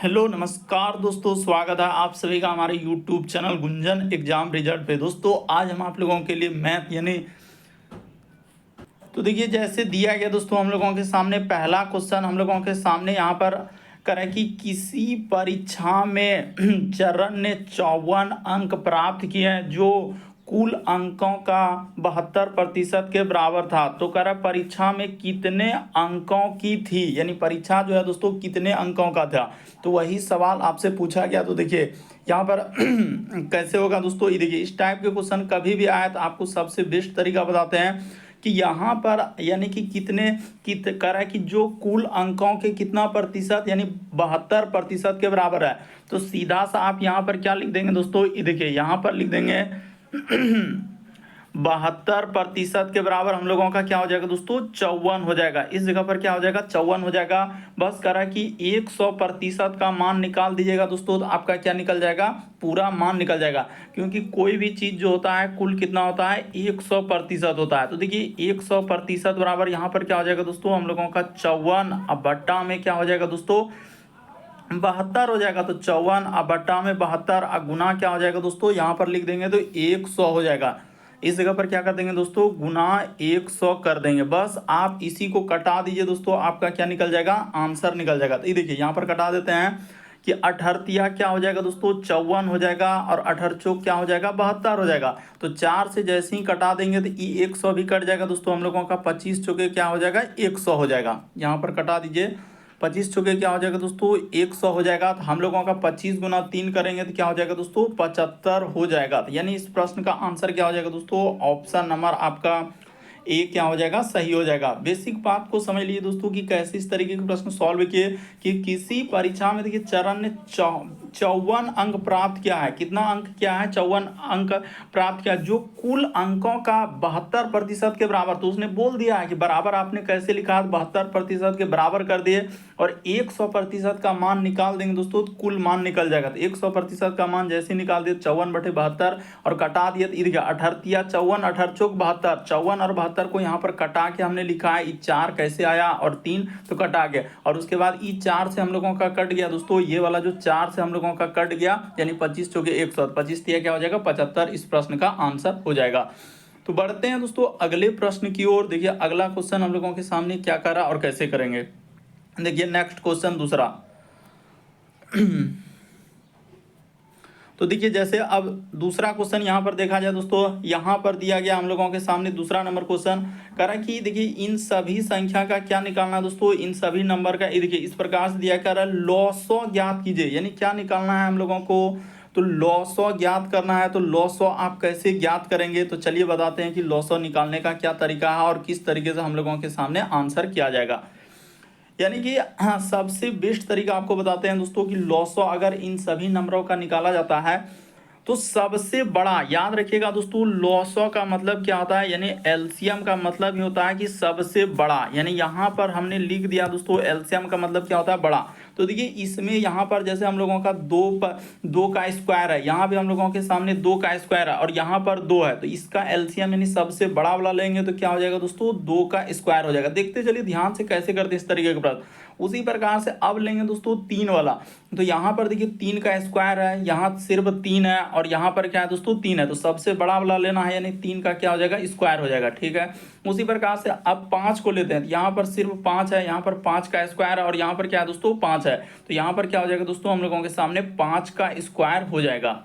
Hello नमस्कार दोस्तों, स्वागत है आप सभी का हमारे YouTube channel Gunjan exam result पे। दोस्तों आज हम आप लोगों के लिए मैथ यानी तो देखिए जैसे दिया गया दोस्तों हम लोगों के सामने पहला क्वेश्चन हम लोगों के सामने यहाँ पर करें कि किसी परीक्षा में चरण ने 54 अंक प्राप्त किए हैं जो कुल अंकों का 72% के बराबर था। तो कह रहा परीक्षा में कितने अंकों की थी, यानी परीक्षा जो है दोस्तों कितने अंकों का था। तो वही सवाल आपसे पूछा गया। तो देखिए यहाँ पर कैसे होगा दोस्तों, ये देखिए इस टाइप के क्वेश्चन कभी भी आए तो आपको सबसे बेस्ट तरीका बताते हैं कि यहाँ पर यानी कि कह रहा है कि जो कुल अंकों के कितना प्रतिशत यानी 72% के बराबर है। तो सीधा सा आप यहाँ पर क्या लिख देंगे दोस्तों, ये देखिए यहाँ पर लिख देंगे 72% के बराबर हम लोगों का क्या हो जाएगा दोस्तों 54 हो जाएगा। इस जगह पर क्या हो जाएगा 54 हो जाएगा। बस करा कि 100% का मान निकाल दीजिएगा दोस्तों, तो आपका क्या निकल जाएगा, पूरा मान निकल जाएगा। क्योंकि कोई भी चीज जो होता है कुल कितना होता है 100% होता है। तो देखिए 100% बराबर यहाँ पर क्या हो जाएगा दोस्तों हम लोगों का 54, अब बट्टा में क्या हो जाएगा दोस्तों 72 हो जाएगा। तो 54 अब बट्टा में 72 अब गुना क्या हो जाएगा दोस्तों, यहाँ पर लिख देंगे तो 100 हो जाएगा। इस जगह पर क्या कर देंगे दोस्तों गुना 100 कर देंगे। बस आप इसी को कटा दीजिए दोस्तों, आपका क्या निकल जाएगा, आंसर निकल जाएगा। तो ये देखिए यहाँ पर कटा देते हैं कि 18 क्या हो जाएगा दोस्तों 54 हो जाएगा और 18 चौक क्या हो जाएगा 72 हो जाएगा। तो 4 से जैसे ही कटा देंगे तो ये 100 भी कट जाएगा दोस्तों हम लोगों का। 25 चौके क्या हो जाएगा 100 हो जाएगा। यहाँ पर कटा दीजिए 25 चौके क्या हो जाएगा दोस्तों 100 हो जाएगा। तो हम लोगों का 25 गुना 3 करेंगे तो क्या हो जाएगा दोस्तों 75 हो जाएगा। तो यानी इस प्रश्न का आंसर क्या हो जाएगा दोस्तों, ऑप्शन नंबर आपका ए क्या हो जाएगा, सही हो जाएगा। बेसिक बात को समझ लीजिए दोस्तों कि कैसे इस तरीके के प्रश्न सॉल्व किए कि किसी परीक्षा में देखिए चरण ने 54 अंक प्राप्त किया है। कितना अंक क्या है 54 अंक प्राप्त किया जो कुल अंकों का 72% के बराबर। तो उसने बोल दिया है कि बराबर आपने कैसे लिखा 72% के बराबर कर दिए और 100% का मान निकाल देंगे दोस्तों तो कुल मान निकल जाएगा। तो 100% का मान जैसे निकाल दिए 54/72 और कटा दिए तो इधर 18 54 18 चौक 72, 54 और 72 को यहाँ पर कटा के हमने लिखा है। 4 कैसे आया और 3 तो कटा गया और उसके बाद 4 से हम लोगों का कट गया दोस्तों, ये वाला जो 4 से हम लोगों का कट गया यानी 25 चौके 100, 25 दिया क्या हो जाएगा 75। इस प्रश्न का आंसर हो जाएगा। तो बढ़ते हैं दोस्तों अगले प्रश्न की ओर। देखिए अगला क्वेश्चन हम लोगों के सामने क्या करा और कैसे करेंगे। देखिए नेक्स्ट क्वेश्चन दूसरा। तो देखिए जैसे अब दूसरा क्वेश्चन यहाँ पर देखा जाए दोस्तों, यहाँ पर दिया गया हम लोगों के सामने दूसरा नंबर क्वेश्चन करा कि देखिए इन सभी संख्या का क्या निकालना है दोस्तों, इन सभी नंबर का देखिए इस प्रकार से दिया कर रहा है लॉसो ज्ञात कीजिए। यानी क्या निकालना है हम लोगों को, तो लॉसो ज्ञात करना है। तो लॉसो आप कैसे ज्ञात करेंगे, तो चलिए बताते हैं कि लॉसो निकालने का क्या तरीका है और किस तरीके से हम लोगों के सामने आंसर किया जाएगा। यानी कि हाँ सबसे बेस्ट तरीका आपको बताते हैं दोस्तों कि लॉसो अगर इन सभी नंबरों का निकाला जाता है तो सबसे बड़ा, याद रखिएगा दोस्तों लॉसो का मतलब क्या होता है, यानी एलसीएम का मतलब ही होता है कि सबसे बड़ा। यानी यहाँ पर हमने लिख दिया दोस्तों एलसीएम का मतलब क्या होता है बड़ा। तो देखिए इसमें यहाँ पर जैसे हम लोगों का दो का स्क्वायर है, यहाँ भी हम लोगों के सामने 2 का स्क्वायर है और यहाँ पर 2 है। तो इसका एलसीएम यानी सबसे बड़ा वाला लेंगे तो क्या हो जाएगा दोस्तों 2 का स्क्वायर हो जाएगा। देखते चलिए ध्यान से कैसे करते हैं इस तरीके के प्रश्न। उसी प्रकार से अब लेंगे दोस्तों 3 वाला। तो यहाँ पर देखिए 3 का स्क्वायर है, यहाँ सिर्फ 3 है और यहाँ पर क्या है दोस्तों 3 है। तो सबसे बड़ा वाला लेना है यानी 3 का क्या हो जाएगा स्क्वायर हो जाएगा। ठीक है, उसी प्रकार से अब 5 को लेते हैं। यहाँ पर सिर्फ 5 है, यहाँ पर 5 का स्क्वायर है और यहाँ पर क्या है दोस्तों 5 है। तो यहाँ पर क्या हो जाएगा दोस्तों हम लोगों के सामने 5 का स्क्वायर हो जाएगा।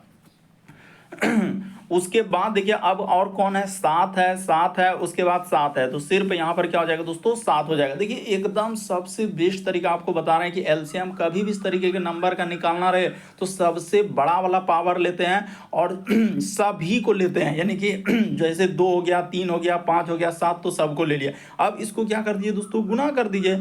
उसके बाद देखिए अब और कौन है, 7 है, उसके बाद 7 है। तो सिर्फ यहाँ पर क्या हो जाएगा दोस्तों 7 हो जाएगा। देखिए एकदम सबसे बेस्ट तरीका आपको बता रहे हैं कि एलसीएम कभी भी इस तरीके के नंबर का निकालना रहे तो सबसे बड़ा वाला पावर लेते हैं और सभी को लेते हैं। यानी कि जैसे 2 हो गया, 3 हो गया, 5 हो गया, 7 तो सबको ले लिया। अब इसको क्या कर दीजिए दोस्तों गुना कर दीजिए।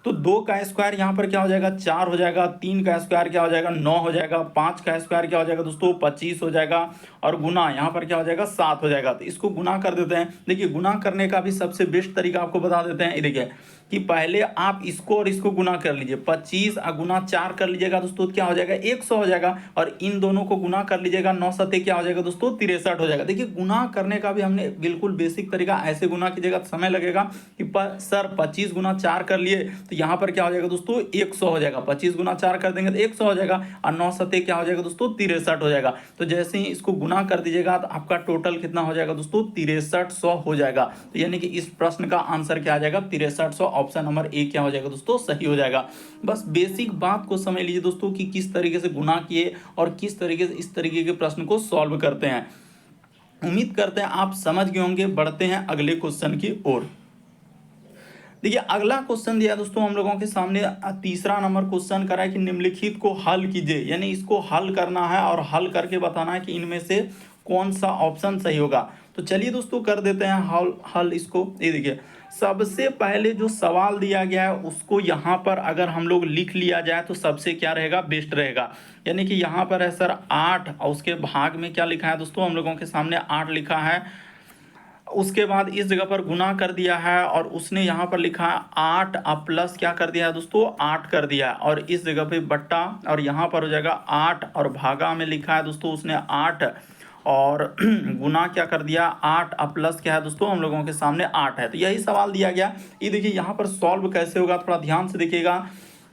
तो 2 का स्क्वायर यहाँ पर क्या हो जाएगा 4 हो जाएगा, 3 का स्क्वायर क्या हो जाएगा 9 हो जाएगा, 5 का स्क्वायर क्या हो जाएगा दोस्तों 25 हो जाएगा और गुना यहाँ पर क्या हो जाएगा 7 हो जाएगा। तो इसको गुना कर देते हैं। देखिए गुना करने का भी सबसे बेस्ट तरीका आपको बता देते हैं। ये देखिए कि पहले आप इसको और इसको गुना कर लीजिए, 25 गुना 4 कर लीजिएगा दोस्तों, क्या हो जाएगा 100 हो जाएगा। और इन दोनों को गुना कर लीजिएगा, 9 सते क्या हो जाएगा दोस्तों 63 हो जाएगा। देखिए गुना करने का भी हमने बिल्कुल बेसिक तरीका, ऐसे गुना कीजिएगा तो समय लगेगा कि सर 25 गुना 4 कर लिए तो यहाँ पर क्या हो जाएगा दोस्तों 100 हो जाएगा, 25 गुना 4 कर देंगे तो 100 हो जाएगा, और 9 सते क्या हो जाएगा दोस्तों 63 हो जाएगा। तो जैसे ही इसको गुना कर दीजिएगा तो आपका टोटल कितना हो जाएगा दोस्तों 6300 हो जाएगा। तो यानी कि इस प्रश्न का आंसर क्या आ जाएगा 6300, ऑप्शन नंबर ए क्या हो जाएगा दोस्तों सही हो जाएगा। बस बेसिक बात को समझ लीजिए दोस्तों कि किस तरीके से गुना किए और किस तरीके से इस तरीके के प्रश्न को सॉल्व करते हैं। उम्मीद करते हैं आप समझ गए होंगे। बढ़ते हैं अगले क्वेश्चन की ओर। देखिए अगला क्वेश्चन दिया दोस्तों हम लोगों के सामने, तीसरा नंबर क्वेश्चन करा है कि निम्नलिखित को हल कीजिए, यानी इसको हल करना है और हल करके बताना है कि इनमें से कौन सा ऑप्शन सही होगा। तो चलिए दोस्तों कर देते हैं हल इसको। ये देखिए सबसे पहले जो सवाल दिया गया है उसको यहाँ पर अगर हम लोग लिख लिया जाए तो सबसे क्या रहेगा बेस्ट रहेगा। यानी कि यहाँ पर है सर 8 और उसके भाग में क्या लिखा है दोस्तों हम लोगों के सामने 8 लिखा है। उसके बाद इस जगह पर गुना कर दिया है और उसने यहाँ पर लिखा है 8 प्लस क्या कर दिया है दोस्तों 8 कर दिया है, और इस जगह पे बट्टा और यहाँ पर हो जाएगा 8 और भागा में लिखा है दोस्तों उसने 8 और गुना क्या कर दिया 8 प्लस क्या है दोस्तों हम लोगों के सामने 8 है। तो यही सवाल दिया गया। ये देखिए यहाँ पर सॉल्व कैसे होगा थोड़ा ध्यान से देखिएगा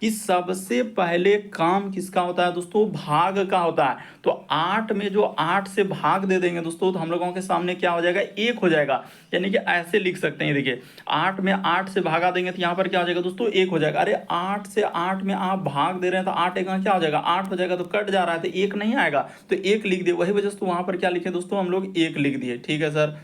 कि सबसे पहले काम किसका होता है दोस्तों भाग का होता है। तो 8 में जो 8 से भाग दे देंगे दोस्तों तो हम लोगों के सामने क्या हो जाएगा 1 हो जाएगा। यानी कि ऐसे लिख सकते हैं, देखिए 8 में 8 से भागा देंगे तो यहाँ पर क्या हो जाएगा दोस्तों 1 हो जाएगा। अरे 8 से 8 में आप भाग दे रहे हैं तो 8 एक क्या हो जाएगा 8 हो जाएगा, तो कट जा रहा है तो 1 नहीं आएगा तो 1 लिख दिए। वही वजह से तो वहाँ पर क्या लिखे दोस्तों हम लोग 1 लिख दिए। ठीक है सर।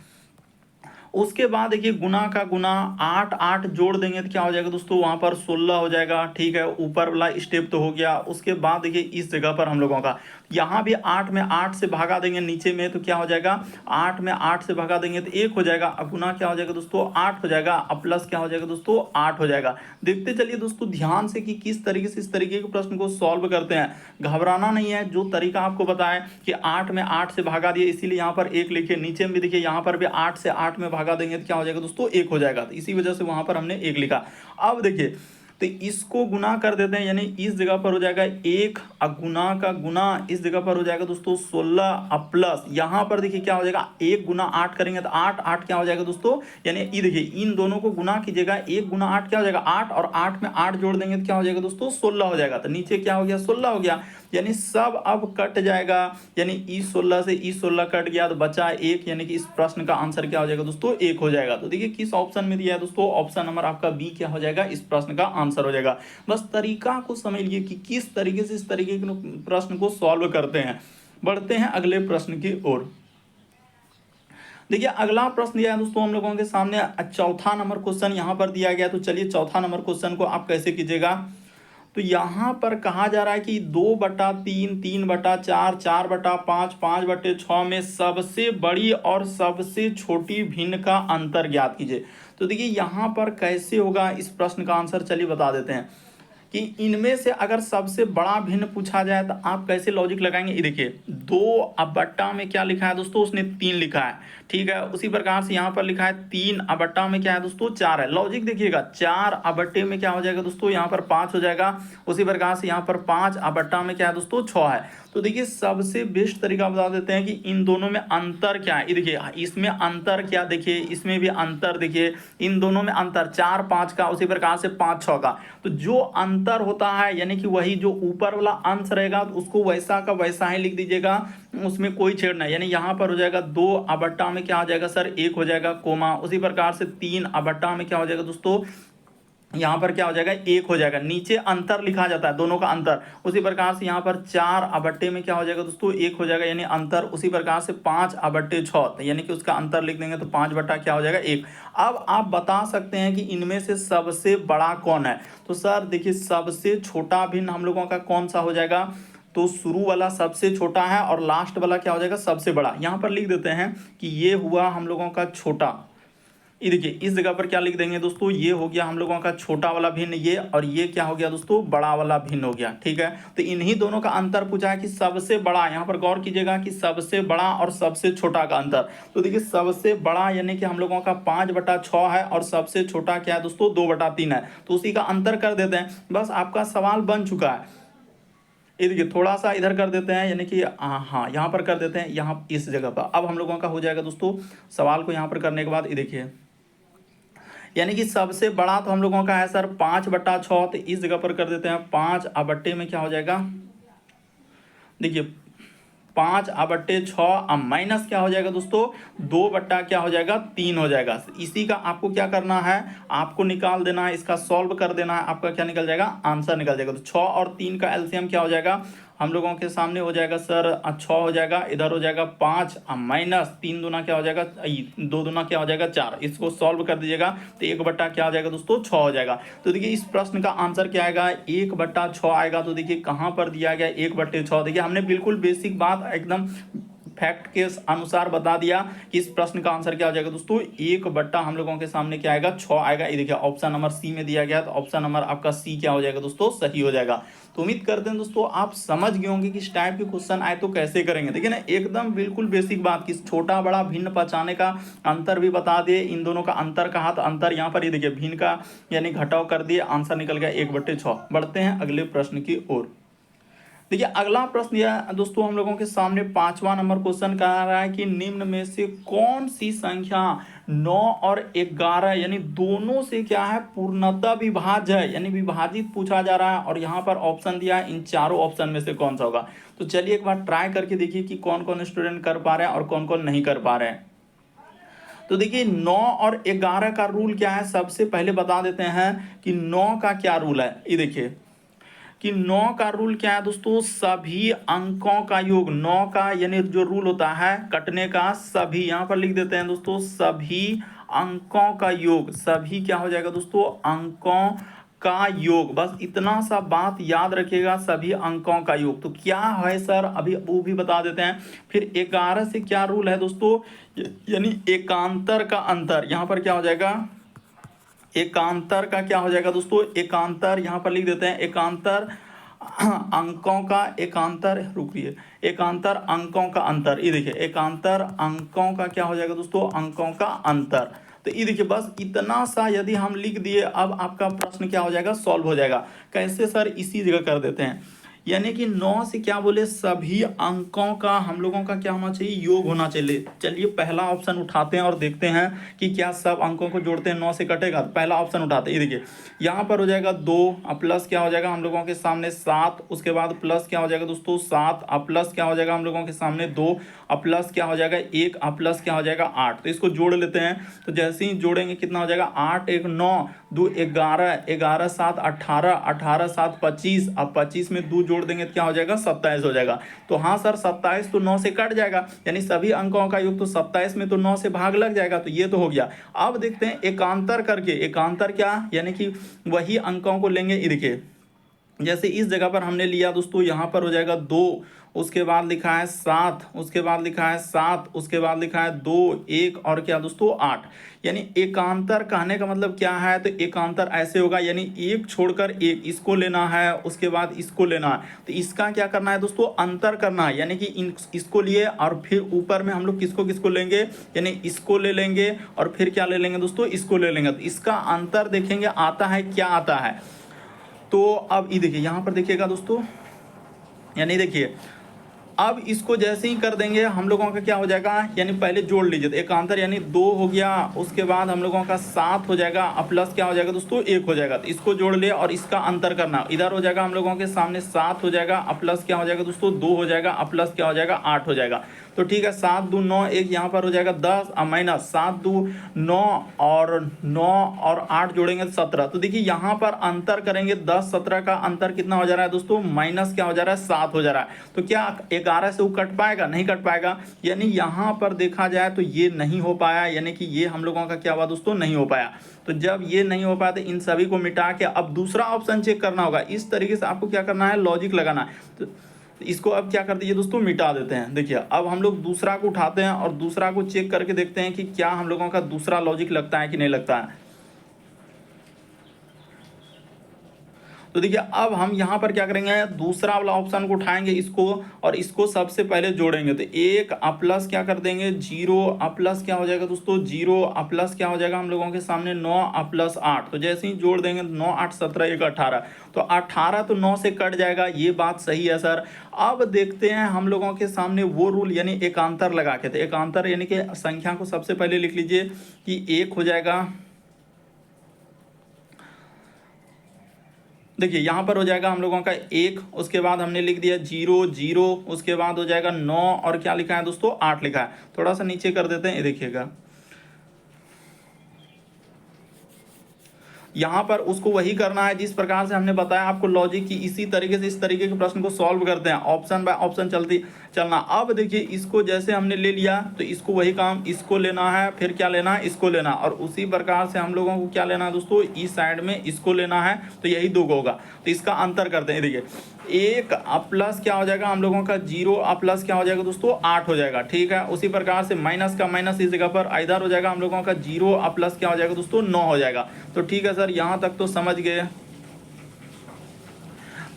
उसके बाद देखिए गुना का गुना 8 8 जोड़ देंगे तो क्या हो जाएगा दोस्तों वहां पर 16 हो जाएगा। ठीक है ऊपर वाला स्टेप तो हो गया। उसके बाद देखिए इस जगह पर हम लोगों का यहाँ भी 8 में 8 से भागा देंगे नीचे में तो क्या हो जाएगा 8 में 8 से भागा देंगे तो 1 हो जाएगा। अब गुना क्या हो जाएगा दोस्तों 8 हो जाएगा, अब प्लस क्या हो जाएगा दोस्तों 8 हो जाएगा। देखते चलिए दोस्तों ध्यान से कि किस तरीके से इस तरीके के प्रश्न को सॉल्व करते हैं। घबराना नहीं है, जो तरीका आपको बताएं कि 8 में 8 से भागा दिए इसीलिए यहाँ पर 1 लिखे, नीचे में भी देखिए यहाँ पर भी 8 से 8 में भागा देंगे तो क्या हो जाएगा दोस्तों 1 हो जाएगा। तो इसी वजह से वहां पर हमने 1 लिखा। अब देखिए तो इसको गुना कर देते हैं, यानी इस जगह पर हो जाएगा 1 गुना का गुना इस जगह पर हो जाएगा दोस्तों 16 प्लस यहाँ पर देखिए क्या हो जाएगा 1 गुना 8 करेंगे तो 8 8 क्या हो जाएगा दोस्तों, यानी ये देखिए इन दोनों को गुना कीजिएगा 1 गुना 8 क्या हो जाएगा 8 और 8 में 8 जोड़ देंगे तो क्या हो जाएगा दोस्तों 16 हो जाएगा। तो नीचे क्या हो गया 16 हो गया, यानी सब अब कट जाएगा। यानी E16 से E16 कट गया तो बचा 1, यानी कि इस प्रश्न का आंसर क्या हो जाएगा दोस्तों 1 हो जाएगा। तो देखिए किस ऑप्शन में दिया है दोस्तों, ऑप्शन नंबर आपका बी क्या हो जाएगा इस प्रश्न का आंसर हो जाएगा। बस तरीका को समझ लीजिए कि किस तरीके से इस तरीके के प्रश्न को सॉल्व करते हैं। बढ़ते हैं अगले प्रश्न की ओर। देखिए अगला प्रश्न दिया है दोस्तों हम लोगों के सामने, चौथा नंबर क्वेश्चन यहाँ पर दिया गया। तो चलिए चौथा नंबर क्वेश्चन को आप कैसे कीजिएगा। तो यहाँ पर कहा जा रहा है कि 2/3 3/4 4/5 5/6 में सबसे बड़ी और सबसे छोटी भिन्न का अंतर ज्ञात कीजिए। तो देखिए यहाँ पर कैसे होगा इस प्रश्न का आंसर चलिए बता देते हैं कि इनमें से अगर सबसे बड़ा भिन्न पूछा जाए तो आप कैसे लॉजिक लगाएंगे। ये देखिए 2/बट्टा में क्या लिखा है दोस्तों उसने 3 लिखा है। ठीक है उसी प्रकार से यहाँ पर लिखा है 3/बट्टा में क्या है दोस्तों 4 है। लॉजिक देखिएगा 4/बट्टे में क्या हो जाएगा दोस्तों यहाँ पर 5 हो जाएगा। उसी प्रकार से यहाँ पर 5/बट्टा में क्या है दोस्तों 6 है। तो देखिए सबसे बेस्ट तरीका बता देते हैं कि इन दोनों में अंतर क्या है। ये देखिए इसमें अंतर क्या, देखिए इसमें भी अंतर, देखिए इन दोनों में अंतर 4 5 का, उसी प्रकार से 5 6 का। तो जो अंतर होता है यानी कि वही जो ऊपर वाला अंश रहेगा तो उसको वैसा का वैसा ही लिख दीजिएगा, उसमें कोई छेड़ नहीं। यानी यहाँ पर हो जाएगा 2/बट्टा में क्या हो जाएगा सर 1 हो जाएगा कोमा। उसी प्रकार से 3/बट्टा में क्या हो जाएगा दोस्तों यहाँ पर क्या हो जाएगा 1 हो जाएगा। नीचे अंतर लिखा जाता है दोनों का अंतर। उसी प्रकार से यहाँ पर 4/बट्टे में क्या हो जाएगा दोस्तों 1 हो जाएगा यानी अंतर। उसी प्रकार से 5/6 यानी कि उसका अंतर लिख देंगे तो 5 बट्टा क्या हो जाएगा 1। अब आप बता सकते हैं कि इनमें से सबसे बड़ा कौन है। तो सर देखिए सबसे छोटा भिन्न हम लोगों का कौन सा हो जाएगा, तो शुरू वाला सबसे छोटा है और लास्ट वाला क्या हो जाएगा सबसे बड़ा। यहाँ पर लिख देते हैं कि ये हुआ हम लोगों का छोटा, ये देखिए इस जगह पर क्या लिख देंगे दोस्तों, ये हो गया हम लोगों का छोटा वाला भिन्न ये, और ये क्या हो गया दोस्तों, बड़ा वाला भिन्न हो गया। ठीक है, तो इन्हीं दोनों का अंतर पूछा है कि सबसे बड़ा, यहाँ पर गौर कीजिएगा कि सबसे बड़ा और सबसे छोटा का अंतर। तो देखिए सबसे बड़ा यानी कि हम लोगों का 5/6 है, और सबसे छोटा क्या है दोस्तों, 2/3 है। तो उसी का अंतर कर देते हैं, बस आपका सवाल बन चुका है। ये देखिए थोड़ा सा इधर कर देते हैं, यानी कि हाँ यहाँ पर कर देते हैं, यहाँ इस जगह पर। अब हम लोगों का हो जाएगा दोस्तों, सवाल को यहाँ पर करने के बाद ये देखिए, यानी कि सबसे बड़ा तो हम लोगों का है सर 5/6, तो इस जगह पर कर देते हैं 5 बट्टे में क्या हो जाएगा, देखिए 5/6 अब माइनस क्या हो जाएगा दोस्तों, 2 क्या हो जाएगा, 3 हो जाएगा। इसी का आपको क्या करना है, आपको निकाल देना है, इसका सॉल्व कर देना है, आपका क्या निकल जाएगा, आंसर निकल जाएगा। तो 6 और 3 का एलसीएम क्या हो जाएगा हम लोगों के सामने, हो जाएगा सर 6 हो जाएगा, इधर हो जाएगा 5 माइनस 3 दूना क्या हो जाएगा, 2 दूना क्या हो जाएगा 4। इसको सॉल्व कर दीजिएगा तो 1 क्या हो जाएगा दोस्तों, 6 हो जाएगा। तो देखिए इस प्रश्न का आंसर क्या आएगा, 1/6 आएगा। तो देखिए कहाँ पर दिया गया 1/6, देखिए हमने बिल्कुल बेसिक बात एकदम फैक्ट के अनुसार बता दिया कि इस प्रश्न का आंसर क्या हो जाएगा दोस्तों, 1 हम लोगों के सामने क्या आएगा, 6 आएगा। ये देखिए ऑप्शन नंबर सी में दिया गया, तो ऑप्शन नंबर आपका सी क्या हो जाएगा दोस्तों, सही हो जाएगा। तो उम्मीद करते हैं दोस्तों आप समझ गए होंगे कि इस टाइप के क्वेश्चन आए तो कैसे करेंगे। देखिए ना एकदम बिल्कुल बेसिक बात कि छोटा बड़ा भिन्न पहचाने का अंतर भी बता दिए, इन दोनों का अंतर कहा, तो अंतर यहाँ पर ये देखिए भिन्न का यानी घटाव कर दिए, आंसर निकल गया 1/6। बढ़ते हैं अगले प्रश्न की ओर। देखिए अगला प्रश्न यह दोस्तों हम लोगों के सामने 5वां नंबर क्वेश्चन कह रहा है कि निम्न में से कौन सी संख्या 9 और 11 यानी दोनों से क्या है, पूर्णतः विभाज्य है, यानी विभाजित पूछा जा रहा है। और यहाँ पर ऑप्शन दिया है, इन चारों ऑप्शन में से कौन सा होगा। तो चलिए एक बार ट्राई करके देखिए कि कौन कौन स्टूडेंट कर पा रहे हैं और कौन कौन नहीं कर पा रहे हैं। तो देखिए 9 और 11 का रूल क्या है, सबसे पहले बता देते हैं कि 9 का क्या रूल है। ये देखिए कि 9 का रूल क्या है दोस्तों, सभी अंकों का योग। 9 का यानी जो रूल होता है कटने का, सभी यहाँ पर लिख देते हैं दोस्तों, सभी अंकों का योग। सभी क्या हो जाएगा दोस्तों, अंकों का योग। बस इतना सा बात याद रखिएगा, सभी अंकों का योग। तो क्या है सर, अभी वो भी बता देते हैं। फिर 11 से क्या रूल है दोस्तों, यानी एकांतर का अंतर। यहाँ पर क्या हो जाएगा, एकांतर का क्या हो जाएगा दोस्तों, एकांतर यहाँ पर लिख देते हैं, एकांतर अंकों का एकांतर, रुकिए, एकांतर अंकों का अंतर। ये देखिए एकांतर अंकों का क्या हो जाएगा दोस्तों, अंकों का अंतर। तो ये देखिए बस इतना सा यदि हम लिख दिए, अब आपका प्रश्न क्या हो जाएगा, सॉल्व हो जाएगा। कैसे सर, इसी जगह कर देते हैं, यानी कि 9 से क्या बोले, सभी अंकों का हम लोगों का क्या होना चाहिए, योग होना चाहिए। चलिए पहला ऑप्शन उठाते हैं और देखते हैं कि क्या सब अंकों को जोड़ते हैं 9 से कटेगा। तो पहला ऑप्शन उठाते हैं, ये देखिए यहाँ पर हो जाएगा 2, अब प्लस क्या हो जाएगा हम लोगों के सामने 7, उसके बाद प्लस क्या हो जाएगा दोस्तों 7, अब प्लस क्या हो जाएगा हम लोगों के सामने 2, अब प्लस क्या हो जाएगा 1, अब प्लस क्या हो जाएगा 8। तो इसको जोड़ लेते हैं। तो जैसे ही जोड़ेंगे कितना हो जाएगा, 8 1 9, 2 11, 11 7 18, 18 7 25, अब 25 में 2 जोड़ देंगे तो क्या हो जाएगा, 27 हो जाएगा। तो हाँ सर 27 तो 9 से कट जाएगा, यानी सभी अंकों का योग। तो 27 में तो 9 से भाग लग जाएगा, तो ये तो हो गया। अब देखते हैं एकांतर करके, एकांतर क्या, यानी कि वही अंकों को लेंगे। ये देखिए जैसे इस जगह पर हमने लिया दोस्तों, यहाँ पर हो जाएगा 2, उसके बाद लिखा है 7, उसके बाद लिखा है 7, उसके बाद लिखा है 2 1 और क्या दोस्तों 8। यानी एकांतर कहने का मतलब क्या है, तो एकांतर ऐसे होगा, यानी एक छोड़कर एक, इसको लेना है उसके बाद इसको लेना है। तो इसका क्या करना है दोस्तों, अंतर करना है, यानी कि इसको लिए और फिर ऊपर में हम लोग किसको किसको लेंगे, यानी इसको ले लेंगे और फिर क्या ले लेंगे दोस्तों, इसको ले लेंगे। तो इसका अंतर देखेंगे आता है, क्या आता है। तो अब ये देखिए यहाँ पर देखिएगा दोस्तों, यानी देखिए अब इसको जैसे ही कर देंगे हम लोगों का क्या हो जाएगा, यानी पहले जोड़ लीजिए। तो एकांतर यानी 2 हो गया, उसके बाद हम लोगों का 7 हो जाएगा, अब प्लस क्या हो जाएगा दोस्तों 1 हो जाएगा। तो इसको जोड़ लिए और इसका अंतर करना, इधर हो जाएगा हम लोगों के सामने 7 हो जाएगा, अब प्लस क्या हो जाएगा दोस्तों 2 हो जाएगा, अब प्लस क्या हो जाएगा 8 हो जाएगा। तो ठीक है 7 2 9 1 यहाँ पर हो जाएगा 10, अब माइनस 7 2 9 और 8 जोड़ेंगे तो 17। तो देखिए यहाँ पर अंतर करेंगे, 10 17 का अंतर कितना हो जा रहा है दोस्तों, माइनस क्या हो जा रहा है 7 हो जा रहा है। तो क्या 11 से वो कट पाएगा, नहीं कट पाएगा। यानी यहाँ पर देखा जाए तो ये नहीं हो पाया, यानी कि ये हम लोगों का क्या हुआ दोस्तों, नहीं हो पाया। तो जब ये नहीं हो पाया तो इन सभी को मिटा के अब दूसरा ऑप्शन चेक करना होगा। इस तरीके से आपको क्या करना है, लॉजिक लगाना है। तो तो इसको अब क्या कर दीजिए दोस्तों, मिटा देते हैं। देखिए अब हम लोग दूसरा को उठाते हैं और दूसरा को चेक करके देखते हैं कि क्या हम लोगों का दूसरा लॉजिक लगता है कि नहीं लगता है। तो देखिए अब हम यहाँ पर क्या करेंगे, दूसरा वाला ऑप्शन को उठाएंगे इसको, और इसको सबसे पहले जोड़ेंगे। तो एक प्लस क्या कर देंगे, 0 प्लस क्या हो जाएगा दोस्तों, 0 प्लस क्या हो जाएगा हम लोगों के सामने 9 प्लस 8। तो जैसे ही जोड़ देंगे 9 8 17 1 18, तो 18 तो 9 से कट जाएगा, ये बात सही है सर। अब देखते हैं हम लोगों के सामने वो रूल यानी एकांतर लगा के। तो एकांतर यानी कि संख्या को सबसे पहले लिख लीजिए कि 1 हो जाएगा। देखिए यहाँ पर हो जाएगा हम लोगों का 1, उसके बाद हमने लिख दिया 0 0, उसके बाद हो जाएगा 9, और क्या लिखा है दोस्तों, 8 लिखा है। थोड़ा सा नीचे कर देते हैं, ये देखिएगा यहाँ पर उसको वही करना है जिस प्रकार से हमने बताया आपको लॉजिक की, इसी तरीके से इस तरीके के प्रश्न को सॉल्व करते हैं, ऑप्शन बाय ऑप्शन चलना। अब देखिए इसको जैसे हमने ले लिया तो इसको वही काम, इसको लेना है, फिर क्या लेना है, इसको लेना, और उसी प्रकार से हम लोगों को क्या लेना है दोस्तों, इस साइड में इसको लेना है। तो यही दो होगा। तो इसका अंतर करते हैं। देखिए 1 प्लस क्या हो जाएगा हम लोगों का, 0 प्लस क्या हो जाएगा दोस्तों, 8 हो जाएगा। ठीक है, उसी प्रकार से माइनस का माइनस इस जगह पर इधर हो जाएगा हम लोगों का 0 प्लस क्या हो जाएगा दोस्तों, 9 हो जाएगा। तो ठीक है सर, यहाँ तक तो समझ गए।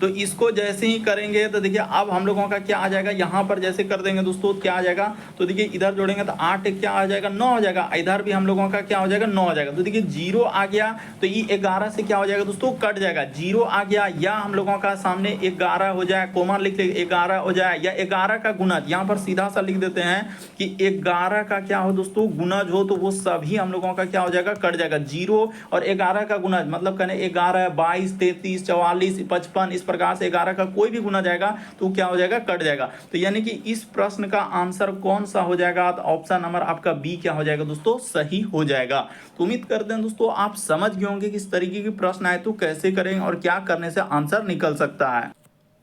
तो इसको जैसे ही करेंगे तो देखिए अब हम लोगों का क्या आ जाएगा, यहाँ पर जैसे कर देंगे दोस्तों क्या आ जाएगा, तो देखिए इधर जोड़ेंगे तो 8 क्या आ जाएगा, 9 हो जाएगा। इधर भी हम लोगों का क्या हो जाएगा, 9 हो जाएगा। तो देखिए 0 आ गया तो ये 11 से क्या हो जाएगा दोस्तों, कट जाएगा। 0 आ गया, या हम लोगों का सामने 11 हो जाए, कोमा लिख ले 11 हो जाए, या 11 का गुणज, यहाँ पर सीधा सा लिख देते हैं कि 11 का क्या हो दोस्तों, गुणज हो, तो वो सभी हम लोगों का क्या हो जाएगा, कट जाएगा। 0 और 11 का गुणज मतलब कहने 11 22 33 44 55, इस प्रकार से 11 का कोई भी गुना जाएगा तो क्या हो जाएगा, कट जाएगा। तो यानी कि इस प्रश्न का आंसर कौन सा हो जाएगा, तो ऑप्शन नंबर आपका बी क्या हो जाएगा दोस्तों, सही हो जाएगा। तो उम्मीद करते हैं दोस्तों आप समझ गए होंगे कि इस तरीके के प्रश्न आए तो कैसे करें और क्या करने से आंसर निकल सकता है।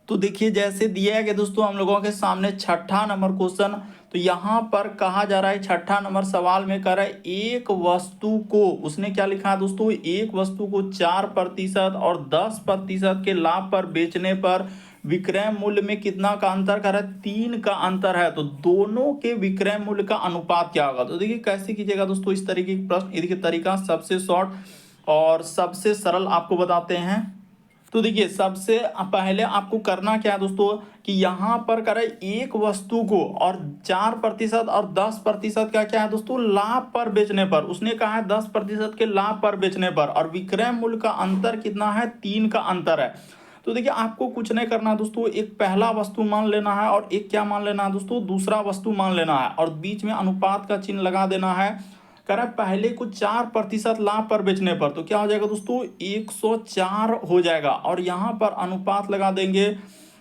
तो देखिए जैसे दिया है कि दोस्तों हम लोगों के सामने छठा नंबर क्वेश्चन, तो यहाँ पर कहा जा रहा है, छठा नंबर सवाल में कह रहा है एक वस्तु को, उसने क्या लिखा है दोस्तों, एक वस्तु को 4% और 10% के लाभ पर बेचने पर विक्रय मूल्य में कितना का अंतर कर रहा है, 3 का अंतर है। तो दोनों के विक्रय मूल्य का अनुपात क्या होगा। तो देखिए कैसे कीजिएगा दोस्तों इस तरीके के प्रश्न, देखिए तरीका सबसे शॉर्ट और सबसे सरल आपको बताते हैं। तो देखिए सबसे पहले आपको करना क्या है दोस्तों कि यहाँ पर करें एक वस्तु को और 4% और 10% का क्या है दोस्तों, लाभ पर बेचने पर, उसने कहा है 10% के लाभ पर बेचने पर, और विक्रय मूल्य का अंतर कितना है, 3 का अंतर है। तो देखिए आपको कुछ नहीं करना दोस्तों, एक पहला वस्तु मान लेना है और एक क्या मान लेना है दोस्तों, दूसरा वस्तु मान लेना है, और बीच में अनुपात का चिन्ह लगा देना है। कह रहा है पहले को 4% लाभ पर बेचने पर, तो क्या हो जाएगा दोस्तों, 104 हो जाएगा, और यहाँ पर अनुपात लगा देंगे।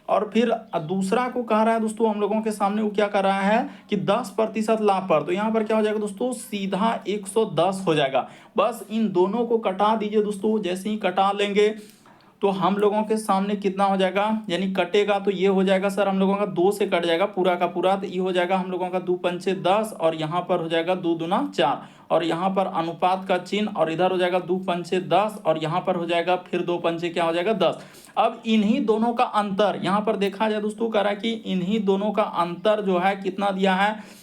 और फिर दूसरा को कह रहा है दोस्तों हम लोगों के सामने, वो क्या कर रहा है कि 10% लाभ पर, तो यहाँ पर क्या हो जाएगा दोस्तों, सीधा 110 हो जाएगा। बस इन दोनों को कटा दीजिए दोस्तों, जैसे ही कटा लेंगे तो हम लोगों के सामने कितना हो जाएगा, यानी कटेगा तो ये हो जाएगा सर हम लोगों का 2 से कट जाएगा पूरा का पूरा, तो ये हो जाएगा हम लोगों का 2 पंचे 10, और यहाँ पर हो जाएगा 2 दूना 4, और यहाँ पर अनुपात का चिन्ह, और इधर हो जाएगा 2 पंचे 10, और यहाँ पर हो जाएगा फिर 2 पंचे क्या हो जाएगा 10। अब इन्हीं दोनों का अंतर यहाँ पर देखा जाए दोस्तों, कह रहा है कि इन्हीं दोनों का अंतर जो है कितना दिया है,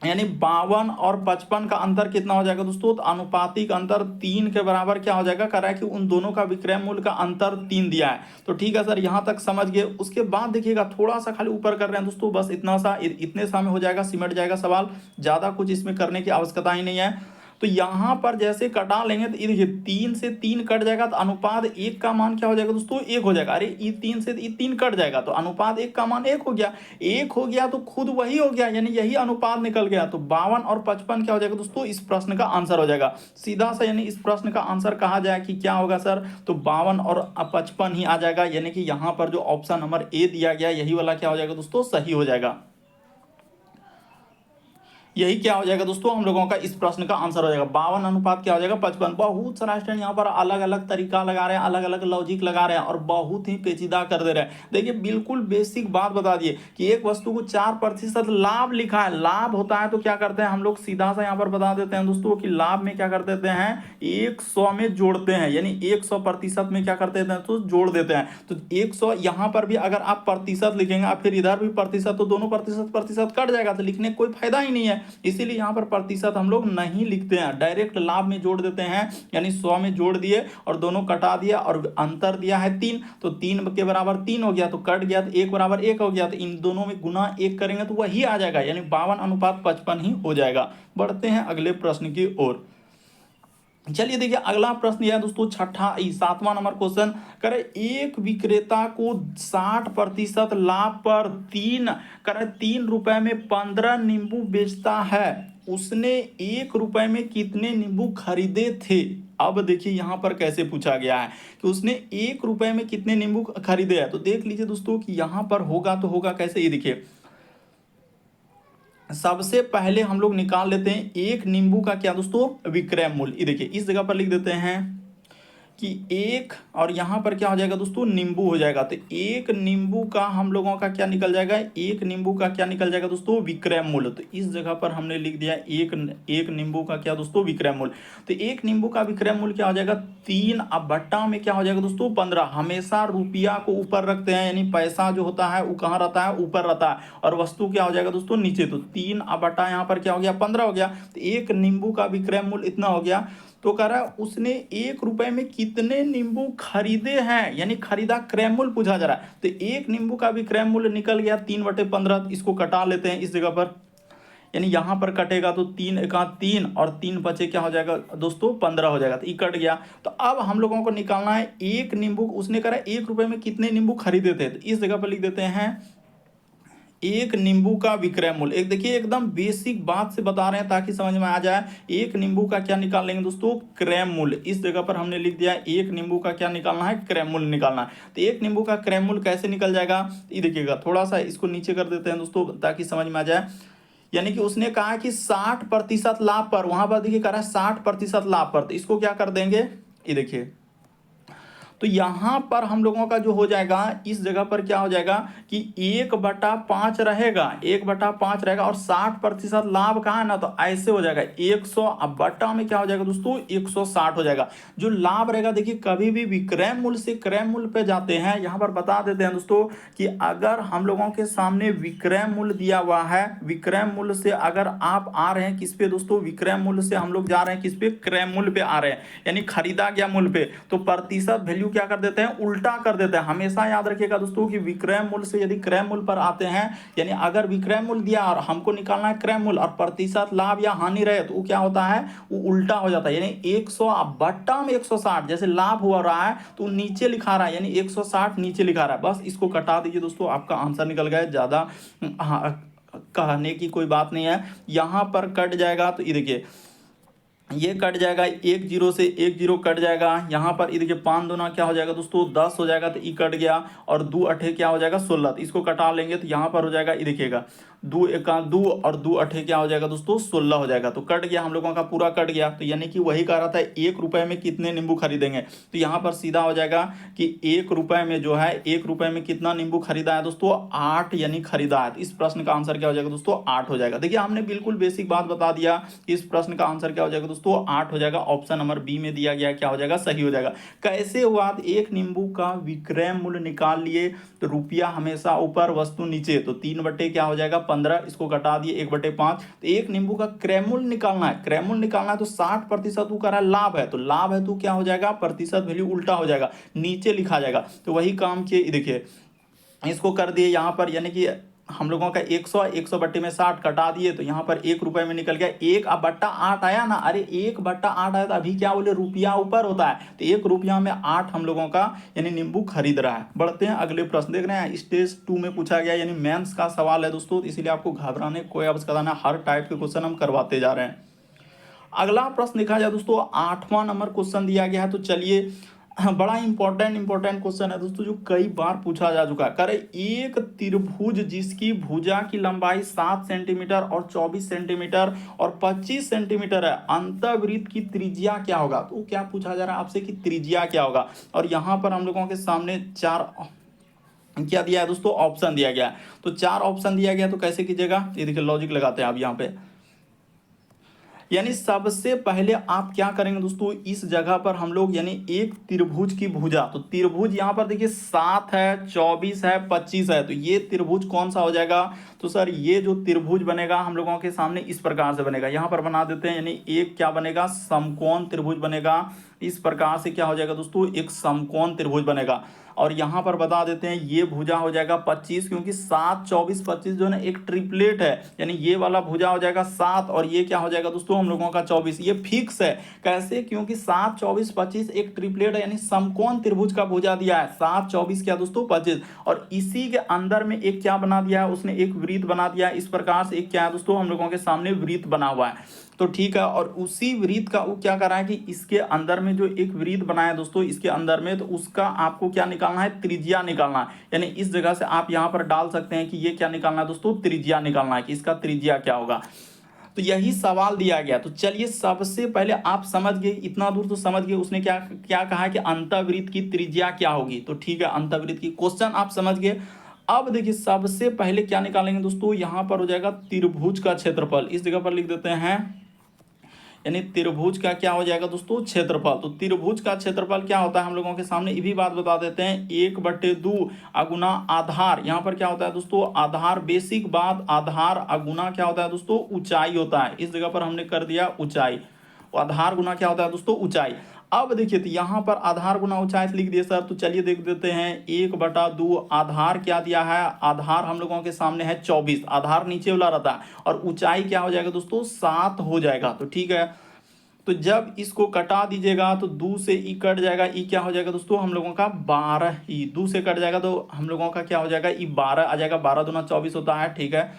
यानी 52 और 55 का अंतर कितना हो जाएगा दोस्तों, तो अनुपातिक अंतर 3 के बराबर क्या हो जाएगा, कह रहा है कि उन दोनों का विक्रय मूल्य का अंतर 3 दिया है। तो ठीक है सर, यहाँ तक समझ गए। उसके बाद देखिएगा थोड़ा सा खाली ऊपर कर रहे हैं दोस्तों, बस इतना सा, इतने सा में हो जाएगा, सिमट जाएगा सवाल, ज़्यादा कुछ इसमें करने की आवश्यकता ही नहीं है। तो यहाँ पर जैसे कटा लेंगे तो ये देखिए 3 से 3 कट जाएगा, तो अनुपात 1 का मान क्या हो जाएगा दोस्तों, 1 हो जाएगा। अरे ये 3 से 3 कट जाएगा तो अनुपात 1 का मान 1 हो गया, 1 हो गया तो खुद वही हो गया, यानी यही अनुपात निकल गया। तो 52 और 55 क्या हो जाएगा दोस्तों, इस प्रश्न का आंसर हो जाएगा सीधा सा। यानी इस प्रश्न का आंसर कहा जाए कि क्या होगा सर, तो 52 और 55 ही आ जाएगा। यानी कि यहाँ पर जो ऑप्शन नंबर ए दिया गया यही वाला क्या हो जाएगा दोस्तों, सही हो जाएगा। यही क्या हो जाएगा दोस्तों, हम लोगों का इस प्रश्न का आंसर हो जाएगा 52 अनुपात क्या हो जाएगा 55। बहुत सारा स्टूडेंट यहाँ पर अलग अलग तरीका लगा रहे हैं, अलग अलग लॉजिक लगा रहे हैं और बहुत ही पेचीदा कर दे रहे हैं। देखिए बिल्कुल बेसिक बात बता दिए कि एक वस्तु को 4% लाभ लिखा है, लाभ होता है तो क्या करते हैं हम लोग सीधा सा यहाँ पर बता देते हैं दोस्तों कि लाभ में क्या कर देते हैं 100 में जोड़ते हैं, यानी 100% में क्या करते हैं तो जोड़ देते हैं। तो 100 यहाँ पर भी अगर आप प्रतिशत लिखेंगे आप फिर इधर भी प्रतिशत, तो दोनों प्रतिशत प्रतिशत कट जाएगा, तो लिखने कोई फायदा ही नहीं है। इसीलिए यहाँ पर प्रतिशत हम लोग नहीं लिखते हैं, डायरेक्ट लाभ में जोड़ देते हैं, यानी 100 में जोड़ दिए और दोनों कटा दिया और अंतर दिया है 3, तो 3 के बराबर 3 हो गया तो कट गया, तो 1 बराबर 1 हो गया, तो इन दोनों में गुना 1 करेंगे तो वही आ जाएगा, यानी 52 अनुपात 55 ही हो जाएगा। बढ़ते हैं अगले प्रश्न की ओर। चलिए देखिए अगला प्रश्न यह है दोस्तों, छठा 7वां नंबर क्वेश्चन करे, एक विक्रेता को 60% लाभ पर 3 रुपए में 15 नींबू बेचता है, उसने 1 रुपए में कितने नींबू खरीदे थे। अब देखिए यहां पर कैसे पूछा गया है कि उसने 1 रुपए में कितने नींबू खरीदे हैं, तो देख लीजिए दोस्तों कि यहां पर होगा तो होगा कैसे, ये देखिए सबसे पहले हम लोग निकाल लेते हैं एक नींबू का क्या दोस्तों विक्रय मूल्य। ये देखिए इस जगह पर लिख देते हैं कि एक, और यहां पर क्या हो जाएगा दोस्तों नींबू हो जाएगा, तो एक नींबू का हम लोगों का क्या निकल जाएगा, एक नींबू का क्या निकल जाएगा दोस्तों विक्रय मूल्य। तो इस जगह पर हमने लिख दिया एक नींबू का क्या दोस्तों विक्रय मूल्य। तो एक नींबू का विक्रय मूल्य क्या हो जाएगा 3 अब बट्टा में क्या हो जाएगा दोस्तों 15। हमेशा रुपया को ऊपर रखते हैं, यानी पैसा जो होता है वो कहाँ रहता है ऊपर रहता है और वस्तु क्या हो जाएगा दोस्तों नीचे, तो 3 अब बट्टा यहाँ पर क्या हो गया 15 हो गया। तो एक नींबू का विक्रय मूल्य इतना हो गया, तो कह रहा है उसने 1 रुपए में कितने नींबू खरीदे हैं, यानी खरीदा क्रय मूल्य पूछा जा रहा है। तो एक नींबू का भी क्रय मूल्य निकल गया 3/15। इसको कटा लेते हैं इस जगह पर, यानी यहां पर कटेगा तो 3 एका 3 और 3 बचे क्या हो जाएगा दोस्तों 15 हो जाएगा, तो ये कट गया। तो अब हम लोगों को निकालना है एक नींबू, उसने कहा 1 रुपए में कितने नींबू खरीदे थे, तो इस जगह पर लिख देते हैं एक नींबू का विक्रय मूल्य। एक देखिए एकदम बेसिक बात से बता रहे हैं ताकि समझ में आ जाए। एक नींबू का क्या निकाल लेंगे दोस्तों क्रय मूल्य। इस जगह पर हमने लिख दिया एक नींबू का क्या निकालना है क्रय मूल्य निकालना है। तो एक नींबू का क्रय मूल्य कैसे निकल जाएगा, ये देखिएगा थोड़ा सा इसको नीचे कर देते हैं दोस्तों ताकि समझ में आ जाए। यानी कि उसने कहा कि 60% लाभ पर, वहां पर देखिए कह रहा है 60% लाभ पर, तो इसको क्या कर देंगे, ये देखिए तो यहां पर हम लोगों का जो हो जाएगा इस जगह पर क्या हो जाएगा कि 1/5 रहेगा, 1/5 रहेगा और 60% लाभ कहाँ है ना, तो ऐसे हो जाएगा 100 अब बट्टा में क्या हो जाएगा दोस्तों 160 हो जाएगा। जो लाभ रहेगा देखिए कभी भी विक्रय मूल्य से क्रय मूल्य पे जाते हैं। यहां पर बता देते हैं दोस्तों कि अगर हम लोगों के सामने विक्रय मूल्य दिया हुआ है, विक्रय मूल्य से अगर आप आ रहे हैं किस पे दोस्तों, विक्रय मूल्य से हम लोग जा रहे हैं किस पे, क्रय मूल्य पे आ रहे हैं, यानी खरीदा गया मूल्य पे, तो प्रतिशत वैल्यू क्या कर देते हैं उल्टा कर देते हैं। हमेशा याद रखिएगा दोस्तों कि विक्रय मूल्य से यदि क्रय मूल्य पर आते हैं, यानी अगर विक्रय मूल्य दिया और हमको निकालना है क्रय मूल्य और प्रतिशत लाभ या हानि रहे तो क्या होता है वो उल्टा हो जाता है, यानी 100 बट्टा में 160 जैसे लाभ हुआ रहा है तो नीचे लिखा रहा है, यानी 160 नीचे लिखा रहा है। बस इसको कटा दीजिए दोस्तों आपका आंसर निकल गया। ज्यादा कहने की कोई बात नहीं है, यहां पर कट जाएगा तो ये देखिए ये कट जाएगा, 1 0 से 1 0 कट जाएगा। यहाँ पर ये देखिए 5 दूना क्या हो जाएगा दोस्तों 10 हो जाएगा, तो ये कट गया और 2 अठे क्या हो जाएगा 16, तो इसको कटा लेंगे तो यहाँ पर हो जाएगा ये देखिएगा 2 एका 2 और 2 अठे क्या हो जाएगा दोस्तों 16 हो जाएगा, तो कट गया हम लोगों का पूरा कट गया। तो यानी कि वही कह रहा था 1 रुपए में कितने नींबू खरीदेंगे, तो यहाँ पर सीधा हो जाएगा कि 1 रुपए में जो है 1 रुपए में कितना नींबू खरीदा है दोस्तों 8, यानी खरीदा है। इस प्रश्न का आंसर क्या हो जाएगा दोस्तों 8 हो जाएगा। देखिए हमने बिल्कुल बेसिक बात बता दिया, इस प्रश्न का आंसर क्या हो जाएगा दोस्तों 8 हो जाएगा। ऑप्शन नंबर बी में दिया गया क्या हो जाएगा सही हो जाएगा। कैसे हुआ, एक नींबू का विक्रय मूल्य निकाल लिए तो रुपया हमेशा ऊपर वस्तु नीचे, तो 3 बटे क्या हो जाएगा 15, इसको घटा दिए 1/5। तो एक नींबू का क्रय मूल्य निकालना है, क्रय मूल्य निकालना है तो 60% वो करा लाभ है, तो लाभ है तो क्या हो जाएगा प्रतिशत वैल्यू उल्टा हो जाएगा नीचे लिखा जाएगा। तो वही काम किए, देखिए इसको कर दिए यहाँ पर, यानी कि हम लोगों का 100 बट्टे में 60 कटा दिए तो यहाँ पर 1 रुपए में निकल गया 1 अब बट्टा 8 आया ना, अरे 1/8 आया तो अभी क्या बोले रुपया ऊपर होता है, तो 1 रुपया में 8 हम लोगों का यानी नींबू खरीद रहा है। बढ़ते हैं अगले प्रश्न, देख रहे हैं स्टेज 2 में पूछा गया, यानी मेंस का सवाल है दोस्तों, इसीलिए आपको घबराने कोई आवश्यकता नहीं, हर टाइप के क्वेश्चन हम करवाते जा रहे हैं। अगला प्रश्न देखा जाए दोस्तों 8वां नंबर क्वेश्चन दिया गया है, तो चलिए हाँ, बड़ा इंपॉर्टेंट क्वेश्चन है दोस्तों, जो कई बार पूछा जा चुका है। करे एक त्रिभुज जिसकी भुजा की लंबाई 7 सेंटीमीटर और 24 सेंटीमीटर और 25 सेंटीमीटर है, अंतःवृत्त की त्रिज्या क्या होगा। तो क्या पूछा जा रहा है आपसे कि त्रिज्या क्या होगा। और यहाँ पर हम लोगों के सामने चार क्या दिया है दोस्तों, ऑप्शन दिया गया है। तो चार ऑप्शन दिया गया, तो कैसे कीजिएगा, ये देखिए लॉजिक लगाते हैं आप यहाँ पे। यानी सबसे पहले आप क्या करेंगे दोस्तों, इस जगह पर हम लोग यानी एक त्रिभुज की भुजा, तो त्रिभुज यहाँ पर देखिए 7 है, 24 है, 25 है, तो ये त्रिभुज कौन सा हो जाएगा। तो सर ये जो त्रिभुज बनेगा हम लोगों के सामने इस प्रकार से बनेगा, यहाँ पर बना देते हैं। यानी एक क्या बनेगा, समकोण त्रिभुज बनेगा। इस प्रकार से क्या हो जाएगा दोस्तों, एक समकोण त्रिभुज बनेगा। और यहाँ पर बता देते हैं ये भुजा हो जाएगा 25, क्योंकि 7, 24, 25 जो है ना एक ट्रिपलेट है। यानी ये वाला भुजा हो जाएगा 7 और ये क्या हो जाएगा दोस्तों हम लोगों का 24। ये फिक्स है, कैसे, क्योंकि 7, 24, 25 एक ट्रिपलेट है, यानी समकोण त्रिभुज का भुजा दिया है 7, 24 क्या दोस्तों 25। और इसी के अंदर में एक क्या बना दिया है उसने, एक वृत्त बना दिया है। इस प्रकार से एक क्या है दोस्तों हम लोगों के सामने वृत्त बना हुआ है। तो ठीक है, और उसी वृत्त का वो क्या कर रहा है कि इसके अंदर में जो एक वृत्त बनाया दोस्तों, इसके अंदर में, तो उसका आपको क्या निकालना है, त्रिज्या निकालना है। यानी इस जगह से आप यहाँ पर डाल सकते हैं कि ये क्या निकालना है दोस्तों, त्रिज्या निकालना है कि इसका त्रिज्या क्या होगा। तो यही सवाल दिया गया। तो चलिए सबसे पहले आप समझ गए, इतना दूर तो समझ गए, उसने क्या क्या कहा कि अंतःवृत्त की त्रिज्या क्या होगी। तो ठीक है, अंतःवृत्त की क्वेश्चन आप समझ गए। अब देखिए सबसे पहले क्या निकालेंगे दोस्तों, यहां पर हो जाएगा त्रिभुज का क्षेत्रफल। इस जगह पर लिख देते हैं, यानी त्रिभुज का क्या हो जाएगा दोस्तों, क्षेत्रफल। तो त्रिभुज का क्षेत्रफल क्या होता है हम लोगों के सामने, ये भी बात बता देते हैं। 1/2 अगुना आधार, यहाँ पर क्या होता है दोस्तों, आधार। बेसिक बात, आधार अगुना क्या होता है दोस्तों, ऊंचाई होता है। इस जगह पर हमने कर दिया ऊंचाई, आधार गुना क्या होता है दोस्तों, ऊंचाई। अब देखिए तो यहाँ पर आधार गुना ऊंचाई लिख दिए सर, तो चलिए देख देते हैं। 1/2 आधार क्या दिया है, आधार हम लोगों के सामने है 24, आधार नीचे वाला रहता है, और ऊंचाई क्या हो जाएगा दोस्तों 7 हो जाएगा। तो ठीक है, तो जब इसको कटा दीजिएगा तो 2 से ई कट जाएगा, ई क्या हो जाएगा दोस्तों हम लोगों का 12 ई, 2 से कट जाएगा तो हम लोगों का क्या हो जाएगा, ई 12 आ जाएगा, 12 दूना 24 होता है। ठीक है,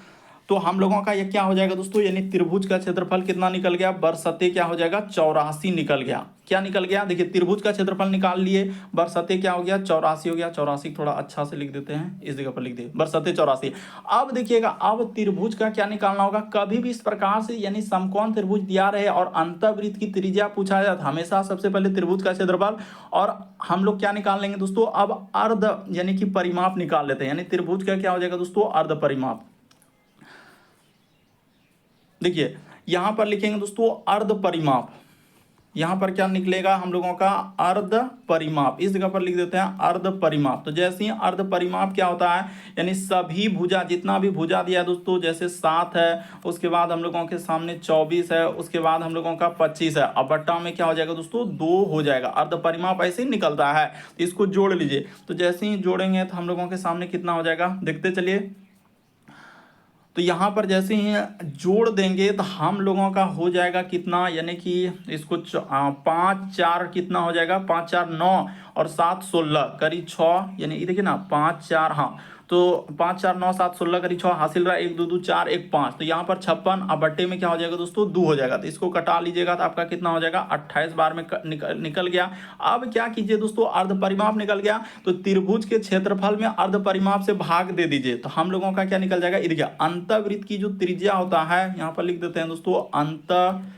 तो हम लोगों का ये क्या हो जाएगा दोस्तों, यानी त्रिभुज का क्षेत्रफल कितना निकल गया, बरसते क्या हो जाएगा 84 निकल गया। क्या निकल गया, देखिए त्रिभुज का क्षेत्रफल निकाल लिए, बरसते क्या हो गया 84 हो गया। 84 थोड़ा अच्छा से लिख देते हैं, इस जगह पर लिख दे बरसते 84। अब देखिएगा, अब त्रिभुज का क्या निकालना होगा, कभी भी इस प्रकार से यानी समकोण त्रिभुज दिया रहे और अंतःवृत्त की त्रिज्या पूछा जाए, हमेशा सबसे पहले त्रिभुज का क्षेत्रफल, और हम लोग क्या निकाल लेंगे दोस्तों, अब अर्ध यानी कि परिमाप निकाल लेते हैं। यानी त्रिभुज का क्या हो जाएगा दोस्तों, अर्ध परिमाप। देखिए यहां पर लिखेंगे दोस्तों अर्ध परिमाप, यहां पर क्या निकलेगा हम लोगों का, अर्ध परिमाप। इस जगह पर लिख देते हैं अर्ध परिमाप। तो जैसे ही अर्ध परिमाप क्या होता है, यानी सभी भुजा, जितना भी भुजा दिया है दोस्तों, जैसे 7 है, उसके बाद हम लोगों के सामने 24 है, उसके बाद हम लोगों का 25 है, अब बट्टा में क्या हो जाएगा दोस्तों 2 हो जाएगा। अर्ध परिमाप ऐसे ही निकलता है, तो इसको जोड़ लीजिए। तो जैसे ही जोड़ेंगे तो हम लोगों के सामने कितना हो जाएगा, देखते चलिए। तो यहाँ पर जैसे ही जोड़ देंगे तो हम लोगों का हो जाएगा कितना, यानी कि इसको 5 4 कितना हो जाएगा, 5 4 9 और 7 16 करीब 6, यानी ये देखिए ना 5 4, हाँ तो 5 4 9 7 16 करीब 6 हासिल रहा, 1 2 2 4 1 5, तो यहाँ पर 56, अब बट्टे में क्या हो जाएगा दोस्तों 2 हो जाएगा। तो इसको कटा लीजिएगा तो आपका कितना हो जाएगा 28 बार में निकल गया। अब क्या कीजिए दोस्तों, अर्ध परिमाप निकल गया, तो त्रिभुज के क्षेत्रफल में अर्ध परिमाप से भाग दे दीजिए, तो हम लोगों का क्या निकल जाएगा, देखिए अंतःवृत्त की जो त्रिज्या होता है, यहाँ पर लिख देते हैं दोस्तों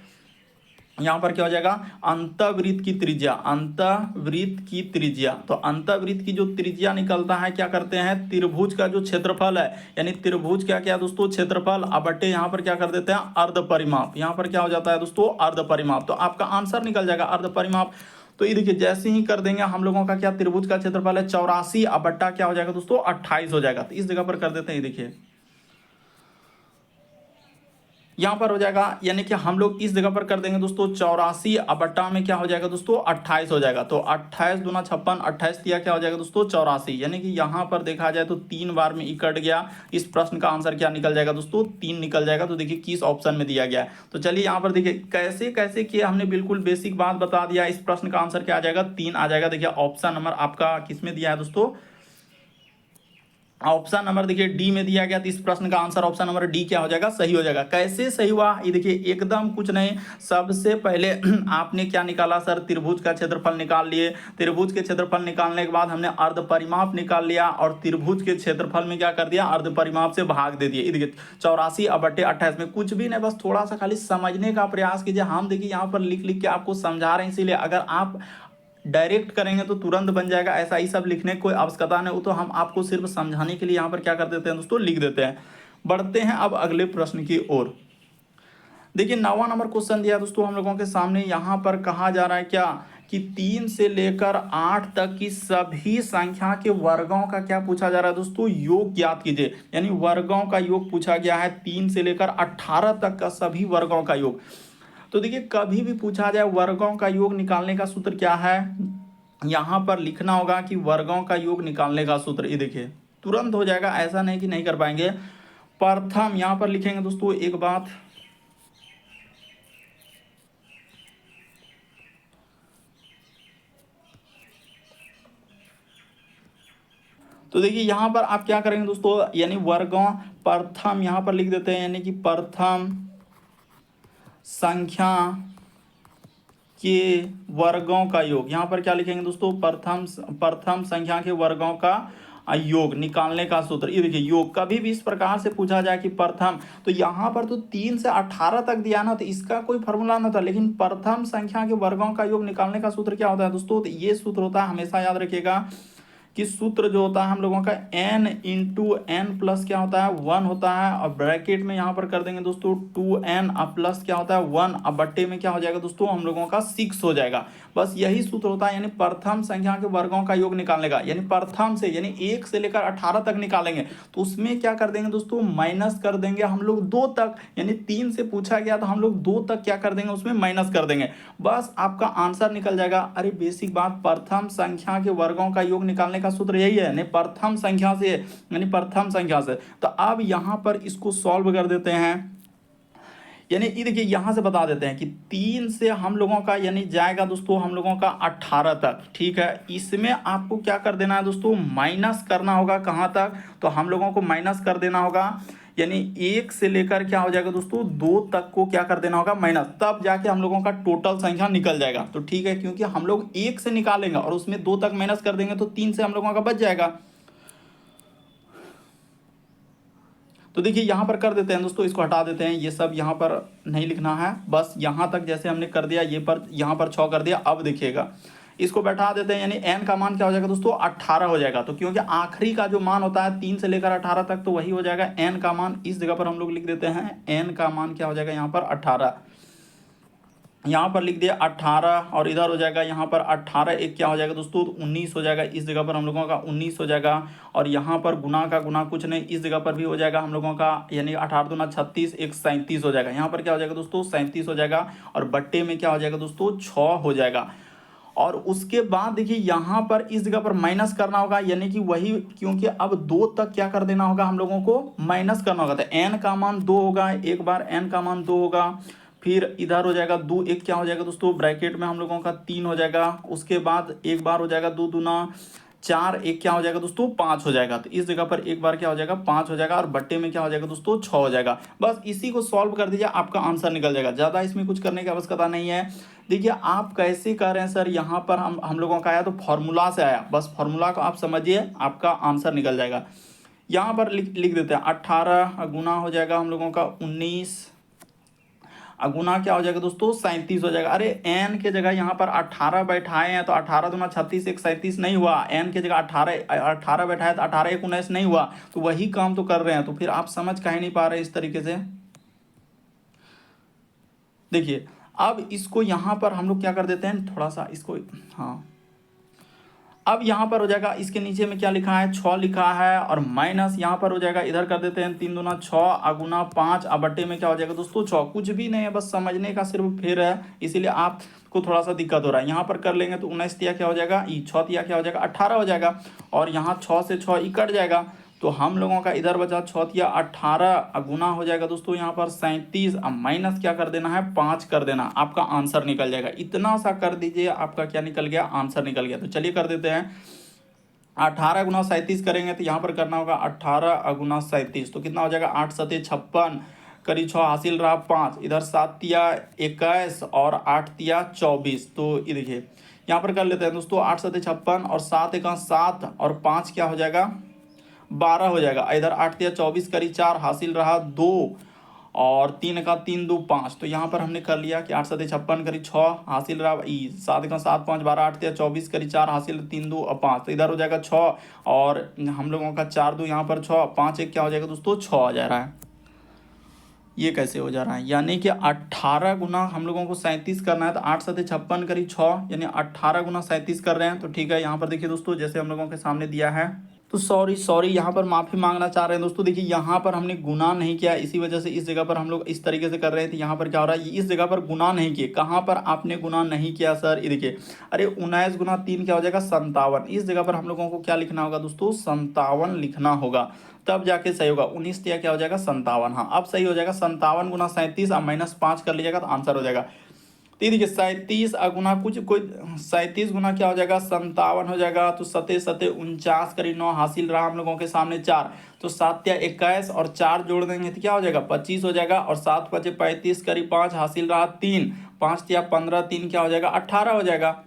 यहां पर क्या हो जाएगा, अंतःवृत्त की त्रिज्या, अंतःवृत्त की त्रिज्या। तो अंतःवृत्त की जो त्रिज्या निकलता है, क्या करते हैं, त्रिभुज का जो क्षेत्रफल है, यानी त्रिभुज क्या क्या दोस्तों क्षेत्रफल, अब बटे यहां पर क्या कर देते हैं अर्ध परिमाप, यहां पर क्या हो जाता है दोस्तों अर्ध परिमाप। तो आपका आंसर निकल जाएगा अर्ध परिमाप। तो ये देखिए जैसे ही कर देंगे हम लोगों का क्या, त्रिभुज का क्षेत्रफल है 84, अब बट्टा क्या हो जाएगा दोस्तों 28 हो जाएगा। तो इस जगह पर कर देते हैं, देखिए यहां पर हो जाएगा, यानी कि हम लोग इस जगह पर कर देंगे दोस्तों 84, अब बट्टा में क्या हो जाएगा दोस्तों 28 हो जाएगा। तो 28 दूना 56, 28 दिया क्या हो जाएगा दोस्तों 84, यानी कि यहां पर देखा जाए तो 3 बार में कट गया। इस प्रश्न का आंसर क्या निकल जाएगा दोस्तों 3 निकल जाएगा। तो देखिए किस ऑप्शन में दिया गया है। तो चलिए यहाँ पर देखिए कैसे कैसे किया हमने, बिल्कुल बेसिक बात बता दिया। इस प्रश्न का आंसर क्या आ जाएगा 3 आ जाएगा। देखिए ऑप्शन नंबर आपका किस में दिया है दोस्तों, ऑप्शन नंबर देखिए डी में दिया गया, तो इस प्रश्न का आंसर ऑप्शन नंबर डी क्या हो जाएगा, सही हो जाएगा। कैसे सही हुआ ये देखिए, एकदम कुछ नहीं, सबसे पहले आपने क्या निकाला सर, त्रिभुज का क्षेत्रफल निकाल लिए। त्रिभुज के क्षेत्रफल निकालने के बाद हमने अर्ध परिमाप निकाल लिया और त्रिभुज के क्षेत्रफल में क्या कर दिया, अर्ध परिमाप से भाग दे दिए। ये देखिए 84/28 में कुछ भी नहीं, बस थोड़ा सा खाली समझने का प्रयास कीजिए। हम देखिए यहाँ पर लिख लिख के आपको समझा रहे हैं, इसीलिए अगर आप डायरेक्ट करेंगे तो तुरंत बन जाएगा, ऐसा ही सब लिखने की कोई आवश्यकता नहीं, वो तो हम आपको सिर्फ समझाने के लिए यहाँ पर क्या कर देते हैं दोस्तों, लिख देते हैं। बढ़ते हैं अब अगले प्रश्न की ओर। देखिए 9वां नंबर क्वेश्चन दिया दोस्तों हम लोगों के सामने। यहाँ पर कहा जा रहा है क्या कि 3 से लेकर 8 तक की सभी संख्या के वर्गों का क्या पूछा जा रहा है दोस्तों, योग ज्ञात कीजिए। यानी वर्गों का योग पूछा गया है, 3 से लेकर 18 तक का सभी वर्गों का योग। तो देखिए कभी भी पूछा जाए वर्गों का योग निकालने का सूत्र क्या है, यहाँ पर लिखना होगा कि वर्गों का योग निकालने का सूत्र, ये देखिए तुरंत हो जाएगा, ऐसा नहीं कि नहीं कर पाएंगे। प्रथम यहाँ पर लिखेंगे दोस्तों एक बात, तो देखिए यहाँ पर आप क्या करेंगे दोस्तों, यानी वर्गों, प्रथम यहाँ पर लिख देते हैं, यानी कि प्रथम संख्या के वर्गों का योग। यहाँ पर क्या लिखेंगे दोस्तों, प्रथम संख्या के वर्गों का योग निकालने का सूत्र। ये देखिए योग कभी भी इस प्रकार से पूछा जाए कि प्रथम, तो यहाँ पर तो 3 से 18 तक दिया ना, तो इसका कोई फॉर्मूला ना था, लेकिन प्रथम संख्या के वर्गों का योग निकालने का सूत्र क्या होता है दोस्तों, तो ये सूत्र होता है, हमेशा याद रखिएगा कि सूत्र जो होता है हम लोगों का n इंटू एन प्लस क्या होता है 1 होता है, और ब्रैकेट में यहाँ पर कर देंगे दोस्तों 2n अब प्लस क्या होता है 1, अब बट्टे में क्या हो जाएगा दोस्तों हम लोगों का 6 हो जाएगा। बस यही सूत्र होता है, यानी प्रथम संख्या के वर्गों का योग निकालने का, यानी प्रथम से यानी 1 से लेकर 18 तक निकालेंगे, तो उसमें क्या कर देंगे दोस्तों, माइनस कर देंगे हम लोग 2 तक, यानी 3 से पूछा गया तो हम लोग 2 तक क्या कर देंगे, उसमें माइनस कर देंगे, बस आपका आंसर निकल जाएगा। अरे बेसिक बात, प्रथम संख्या के वर्गों का योग निकालने का सूत्र यही है, यानी प्रथम संख्या से, यानी प्रथम संख्या से। तो अब यहां पर इसको सॉल्व कर देते हैं, यानी ये देखिए यहां से बता देते हैं कि 3 से हम लोगों का यानी जाएगा दोस्तों हम लोगों का 18 तक, ठीक है। इसमें आपको क्या कर देना है दोस्तों, माइनस करना होगा कहां तक, तो हम लोगों को माइनस कर देना होगा, यानी 1 से लेकर क्या हो जाएगा दोस्तों 2 तक को क्या कर देना होगा माइनस, तब जाके हम लोगों का टोटल संख्या निकल जाएगा। तो ठीक है, क्योंकि हम लोग 1 से निकालेंगे और उसमें 2 तक माइनस कर देंगे, तो 3 से हम लोगों का बच जाएगा। तो देखिए यहाँ पर कर देते हैं दोस्तों, इसको हटा देते हैं, ये सब यहाँ पर नहीं लिखना है, बस यहाँ तक जैसे हमने कर दिया, ये पर यहाँ पर 6 कर दिया। अब देखिएगा इसको बैठा देते हैं, यानी n का मान क्या हो जाएगा दोस्तों 18 हो जाएगा। तो क्योंकि आखिरी का जो मान होता है 3 से लेकर 18 तक, तो वही हो जाएगा n का मान। इस जगह पर हम लोग लिख देते हैं n का मान क्या हो जाएगा यहाँ पर 18, यहाँ पर लिख दिया 18, और इधर हो जाएगा यहाँ पर 18 एक क्या हो जाएगा दोस्तों 19 हो जाएगा। इस जगह पर हम लोगों का 19 हो जाएगा, और यहाँ पर गुना का गुना कुछ नहीं, इस जगह पर भी हो जाएगा हम लोगों का, यानी 18 दूना 36 एक 37 हो जाएगा। यहाँ पर क्या हो जाएगा दोस्तों 37 हो जाएगा, और बट्टे में क्या हो जाएगा दोस्तों 6 हो जाएगा। और उसके बाद देखिए यहाँ पर इस जगह पर माइनस करना होगा, यानी कि वही, क्योंकि अब 2 तक क्या कर देना होगा हम लोगों को माइनस करना होगा। तो n का मान 2 होगा, एक बार n का मान 2 होगा, फिर इधर हो जाएगा 2 एक क्या हो जाएगा दोस्तों ब्रैकेट में हम लोगों का 3 हो जाएगा। उसके बाद एक बार हो जाएगा 2 दूना 4 एक क्या हो जाएगा दोस्तों 5 हो जाएगा। तो इस जगह पर एक बार क्या हो जाएगा 5 हो जाएगा, और बट्टे में क्या हो जाएगा दोस्तों 6 हो जाएगा। बस इसी को सॉल्व कर दीजिए, आपका आंसर निकल जाएगा, ज़्यादा इसमें कुछ करने की आवश्यकता नहीं है। देखिए आप कैसे कर रहे हैं सर, यहाँ पर हम लोगों का आया तो फॉर्मूला से आया, बस फॉर्मूला को आप समझिए, आपका आंसर निकल जाएगा। यहाँ पर लिख देते हैं 18 गुना हो जाएगा हम लोगों का 19, गुना क्या हो जाएगा दोस्तों 37 हो जाएगा। अरे n के जगह यहाँ पर 18 बैठाए हैं, तो 18 दूना 36 एक 37 नहीं हुआ, n के जगह 18 बैठाए तो 18 एक 19 नहीं हुआ, तो वही काम तो कर रहे हैं। तो फिर आप समझ काहे नहीं पा रहे इस तरीके से। देखिए अब इसको यहाँ पर हम लोग क्या कर देते हैं, थोड़ा सा इसको, हाँ अब यहाँ पर हो जाएगा, इसके नीचे में क्या लिखा है 6 लिखा है, और माइनस यहाँ पर हो जाएगा, इधर कर देते हैं 3 दूना 6 अगुना 5, अब बट्टे में क्या हो जाएगा दोस्तों 6। कुछ भी नहीं है, बस समझने का सिर्फ फेर है, इसीलिए आपको थोड़ा सा दिक्कत हो रहा है। यहाँ पर कर लेंगे तो 19 तिया क्या हो जाएगा, 6 तिया क्या हो जाएगा 18 हो जाएगा, और यहाँ 6 से 6 कट जाएगा, तो हम लोगों का इधर बचा 6 तिया 18 गुना हो जाएगा दोस्तों यहाँ पर 37, अब माइनस क्या कर देना है 5 कर देना, आपका आंसर निकल जाएगा। इतना सा कर दीजिए, आपका क्या निकल गया आंसर निकल गया। तो चलिए कर देते हैं, 18 गुना 37 करेंगे तो यहाँ पर करना होगा 18 गुना 37, तो कितना हो जाएगा 8 सते 56, करी 6 हासिल रहा 5, इधर 7 तिया 21 और 8 तिया 24। तो ये देखिए यहाँ पर कर लेते हैं दोस्तों, 8 सते 56 और 7 एका 7 और 5 क्या हो जाएगा 12 हो जाएगा। इधर 8 तिया 24 करी 4 हासिल रहा 2 और 3 का 3 2 5। तो यहाँ पर हमने कर लिया कि 8 सते 56 करी 6 हासिल रहा 7 का 7 5 12 8 तिया 24 करी 4 हासिल 3 2 और 5। तो इधर हो जाएगा 6 और हम लोगों का 4 2 यहाँ पर 6 5 1 क्या हो जाएगा दोस्तों 6 आ जा रहा है। ये कैसे हो जा रहा है, यानी कि 18 गुना हम लोगों को 37 करना है, तो 8 सते 56 करी 6 यानी 18 गुना 37 कर रहे हैं। तो ठीक है, यहाँ पर देखिए दोस्तों जैसे हम लोगों के सामने दिया है, तो सॉरी यहाँ पर माफ़ी मांगना चाह रहे हैं दोस्तों। देखिए यहाँ पर हमने गुना नहीं किया, इसी वजह से इस जगह पर हम लोग इस तरीके से कर रहे थे। यहाँ पर क्या हो रहा है, इस जगह पर गुना नहीं किए। कहाँ पर आपने गुना नहीं किया सर, ये देखिए, अरे 19 गुना 3 क्या हो जाएगा 57। इस जगह पर हम लोगों को क्या लिखना होगा दोस्तों 57 लिखना होगा, तब जाके सही होगा। 19 तिया क्या हो जाएगा 57। हाँ अब सही हो जाएगा, 57 गुना 37 अब -5 कर लीजिएगा तो आंसर हो जाएगा। तो देखिए 37 गुना कुछ कोई 37 गुना क्या हो जाएगा 57 हो जाएगा। तो 7 7 49 करीब 9 हासिल रहा हम लोगों के सामने 4, तो 7 या 21 और 4 जोड़ देंगे तो क्या हो जाएगा 25 हो जाएगा। और 7 5 35 करीब 5 हासिल रहा 3, 5 या 15 3 क्या हो जाएगा 18 हो जाएगा।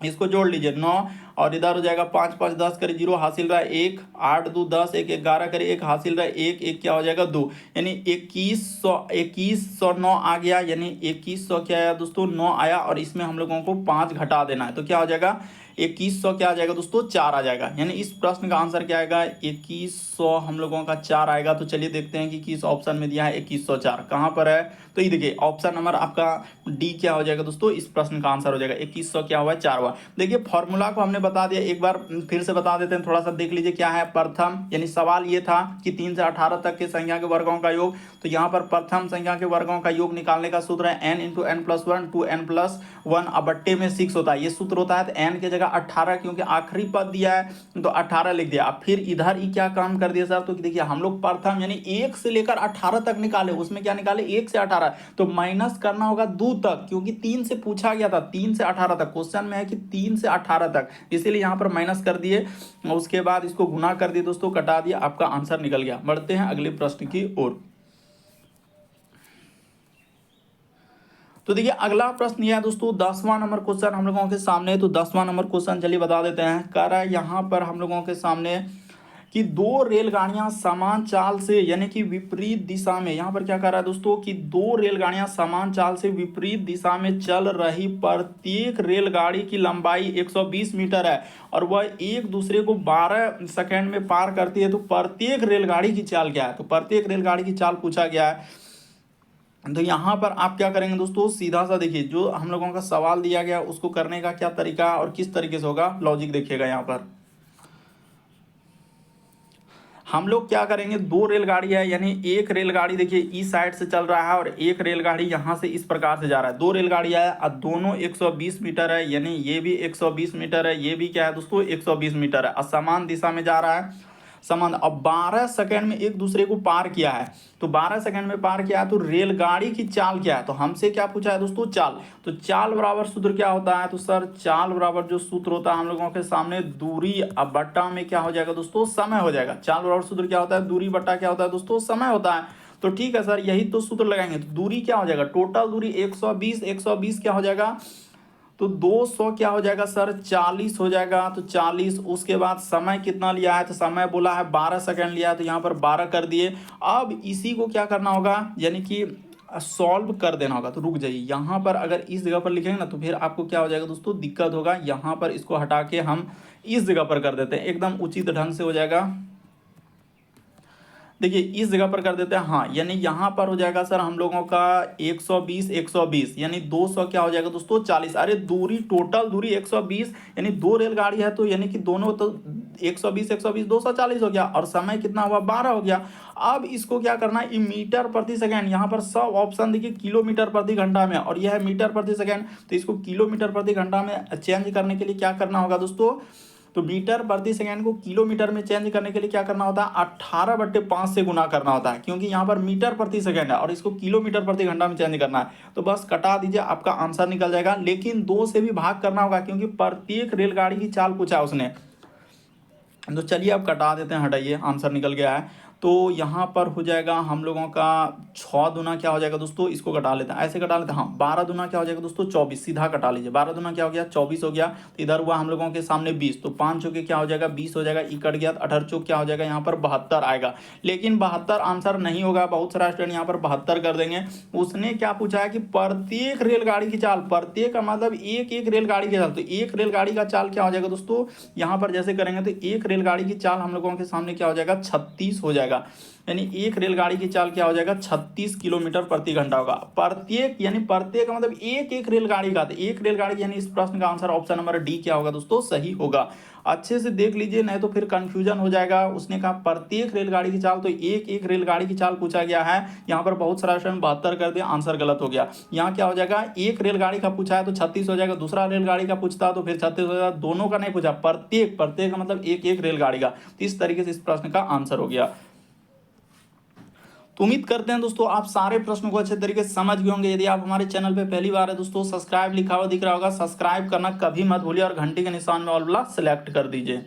इसको जोड़ लीजिए 9 और इधर हो जाएगा 5 5 10 करी 0 हासिल रहा 1, 8 2 10 1 11 करी 1 हासिल रहा 1 1 क्या हो जाएगा 2, यानी 2109 आ गया। यानी 2100 क्या आया दोस्तों 9 आया, और इसमें हम लोगों को 5 घटा देना है, तो क्या हो जाएगा 2100 क्या आ जाएगा दोस्तों 4 आ जाएगा। यानी इस प्रश्न का आंसर क्या आएगा 2100 हम लोगों का 4 आएगा। तो चलिए देखते हैं कि किस ऑप्शन में दिया है 2104 कहाँ पर है। तो ये देखिए ऑप्शन नंबर आपका डी क्या हो जाएगा दोस्तों, इस प्रश्न का आंसर हो जाएगा 2100 क्या हुआ 4 हुआ। देखिए फॉर्मूला को हमने बता दिया, एक बार फिर से बता देते हैं, थोड़ा सा देख लीजिए क्या है। प्रथम यानी सवाल ये था कि 3 से 18 तक के संख्या के वर्गों का योग, तो यहाँ पर प्रथम संख्या के वर्गों का योग निकालने का सूत्र है n into n plus 1 two n plus 1 अब बट्टे में 6 होता है, ये सूत्र होता है। तो n की जगह 18 क्योंकि आखिरी पद दिया है तो 18 लिख दिया। अब फिर इधर ही क्या काम कर दिया सर, तो देखिए हम लोग प्रथम यानी 1 से लेकर 18 तक निकाले, उसमें क्या निकाले 1 से 18, तो माइनस करना होगा 2 तक, क्योंकि 3 से पूछा गया था 3 से 18 तक, क्वेश्चन में है कि 3 से 18 तक, इसीलिए यहाँ पर माइनस कर दिए। उसके बाद इसको गुना कर दिए दोस्तों, कटा दिया, आपका आंसर निकल गया। बढ़ते हैं अगले प्रश्न की ओर। तो देखिए अगला प्रश्न यह है दोस्तों 10वां नंबर क्वेश्चन हम लोगों के सामने। तो 10वां नंबर क्वेश्चन चलिए बता देते हैं। कह रहा है यहाँ पर हम लोगों के सामने कि 2 रेलगाड़ियां समान चाल से यानी कि विपरीत दिशा में, यहाँ पर क्या कर रहा है दोस्तों कि 2 रेलगाड़ियां समान चाल से विपरीत दिशा में चल रही, प्रत्येक रेलगाड़ी की लंबाई 120 मीटर है और वह एक दूसरे को 12 सेकंड में पार करती है। तो प्रत्येक रेलगाड़ी की चाल क्या है, तो प्रत्येक रेलगाड़ी की चाल पूछा गया है। तो यहाँ पर आप क्या करेंगे दोस्तों, सीधा सा देखिए जो हम लोगों का सवाल दिया गया उसको करने का क्या तरीका और किस तरीके से होगा, लॉजिक देखिएगा। यहाँ पर हम लोग क्या करेंगे, 2 रेलगाड़ी है यानी एक रेलगाड़ी देखिए इस साइड से चल रहा है और एक रेलगाड़ी यहाँ से इस प्रकार से जा रहा है। 2 रेलगाड़ी है और दोनों 120 मीटर है, यानी ये भी 120 मीटर है, ये भी क्या है दोस्तों 120 मीटर है और समान दिशा में जा रहा है। समान अब 12 सेकंड में एक दूसरे को पार किया है, तो 12 सेकंड में पार किया है, तो रेलगाड़ी की चाल क्या है, तो हमसे क्या पूछा है दोस्तों चाल। तो चाल बराबर सूत्र क्या होता है, तो सर चाल बराबर जो सूत्र होता है हम लोगों के सामने दूरी अब बट्टा में क्या हो जाएगा दोस्तों समय हो जाएगा। चाल बराबर सूत्र क्या होता है, दूरी बट्टा क्या होता है दोस्तों समय होता है। तो ठीक है सर यही तो सूत्र लगाएंगे। तो दूरी क्या हो जाएगा, टोटल दूरी 120 क्या हो जाएगा, तो 200 क्या हो जाएगा सर 40 हो जाएगा। तो 40, उसके बाद समय कितना लिया है, तो समय बोला है 12 सेकंड लिया है, तो यहाँ पर 12 कर दिए। अब इसी को क्या करना होगा, यानी कि सॉल्व कर देना होगा। तो रुक जाइए, यहाँ पर अगर इस जगह पर लिखेंगे ना तो फिर आपको क्या हो जाएगा दोस्तों दिक्कत होगा। यहाँ पर इसको हटा के हम इस जगह पर कर देते हैं, एकदम उचित ढंग से हो जाएगा। देखिए इस जगह पर कर देते हैं, हाँ यानी यहाँ पर हो जाएगा सर हम लोगों का 120 यानी 200 क्या हो जाएगा दोस्तों 40। अरे दूरी टोटल दूरी 120 यानी 2 रेलगाड़ी है, तो यानी कि दोनों तो 120 240 हो गया और समय कितना हुआ 12 हो गया। अब इसको क्या करना है मीटर प्रति सेकंड, यहाँ पर सब ऑप्शन देखिए किलोमीटर प्रति घंटा में और यह है मीटर प्रति सेकंड, तो इसको किलोमीटर प्रति घंटा में चेंज करने के लिए क्या करना होगा दोस्तों, तो मीटर प्रति सेकंड को किलोमीटर में चेंज करने के लिए क्या करना होता है 18/5 से गुना करना होता है, क्योंकि यहाँ पर मीटर प्रति सेकंड है और इसको किलोमीटर प्रति घंटा में चेंज करना है। तो बस कटा दीजिए आपका आंसर निकल जाएगा, लेकिन 2 से भी भाग करना होगा क्योंकि प्रत्येक रेलगाड़ी की चाल पूछा उसने। तो चलिए अब कटा देते हैं, हटाइए, आंसर निकल गया है। तो यहाँ पर हो जाएगा हम लोगों का 6 दूना क्या हो जाएगा दोस्तों, इसको कटा लेते हैं, ऐसे कटा लेते हैं, हाँ 12 दूना क्या हो जाएगा दोस्तों 24, सीधा कटा लीजिए, 12 दूना क्या हो गया 24 हो गया। तो इधर हुआ हम लोगों के सामने 20, तो 5 चौके क्या हो जाएगा 20 हो जाएगा, ई कट गया, 18 चौक क्या हो जाएगा यहाँ पर 72 आएगा। लेकिन 72 आंसर नहीं होगा, बहुत सारा स्टूडेंट यहाँ पर 72 कर देंगे। उसने क्या पूछा है कि प्रत्येक रेलगाड़ी की चाल, प्रत्येक का मतलब एक एक रेलगाड़ी की चाल, तो एक रेलगाड़ी का चाल क्या हो जाएगा दोस्तों, यहाँ पर जैसे करेंगे तो एक रेलगाड़ी की चाल हम लोगों के सामने क्या हो जाएगा 36 हो जाएगा। यानी एक रेलगाड़ी की चाल क्या हो जाएगा 36 किलोमीटर प्रति घंटा होगा। प्रत्येक यानी प्रत्येक का मतलब एक एक रेलगाड़ी का, तो एक रेलगाड़ी, यानी इस प्रश्न का आंसर ऑप्शन नंबर डी क्या होगा दोस्तों, सही होगा। अच्छे से देख लीजिए, नहीं तो फिर कंफ्यूजन हो जाएगा। उसने कहा प्रत्येक रेलगाड़ी की चाल, तो एक एक रेलगाड़ी की चाल पूछा गया है। यहाँ पर बहुत सारा स्टूडेंट 72 कर दिया, आंसर गलत हो गया। यहाँ क्या हो जाएगा, एक रेलगाड़ी का पूछा है तो 36 हो जाएगा, दूसरा रेलगाड़ी का पूछता है तो फिर 36 हो जाएगा, दोनों का नहीं पूछा, प्रत्येक प्रत्येक का मतलब एक एक रेलगाड़ी का। तो इस तरीके से इस प्रश्न का आंसर हो गया। तो उम्मीद करते हैं दोस्तों आप सारे प्रश्नों को अच्छे तरीके से समझ गए होंगे। यदि आप हमारे चैनल पे पहली बार है दोस्तों, सब्सक्राइब लिखा हुआ दिख रहा होगा, सब्सक्राइब करना कभी मत भूलिए और घंटी के निशान में ऑल वाला सेलेक्ट कर दीजिए।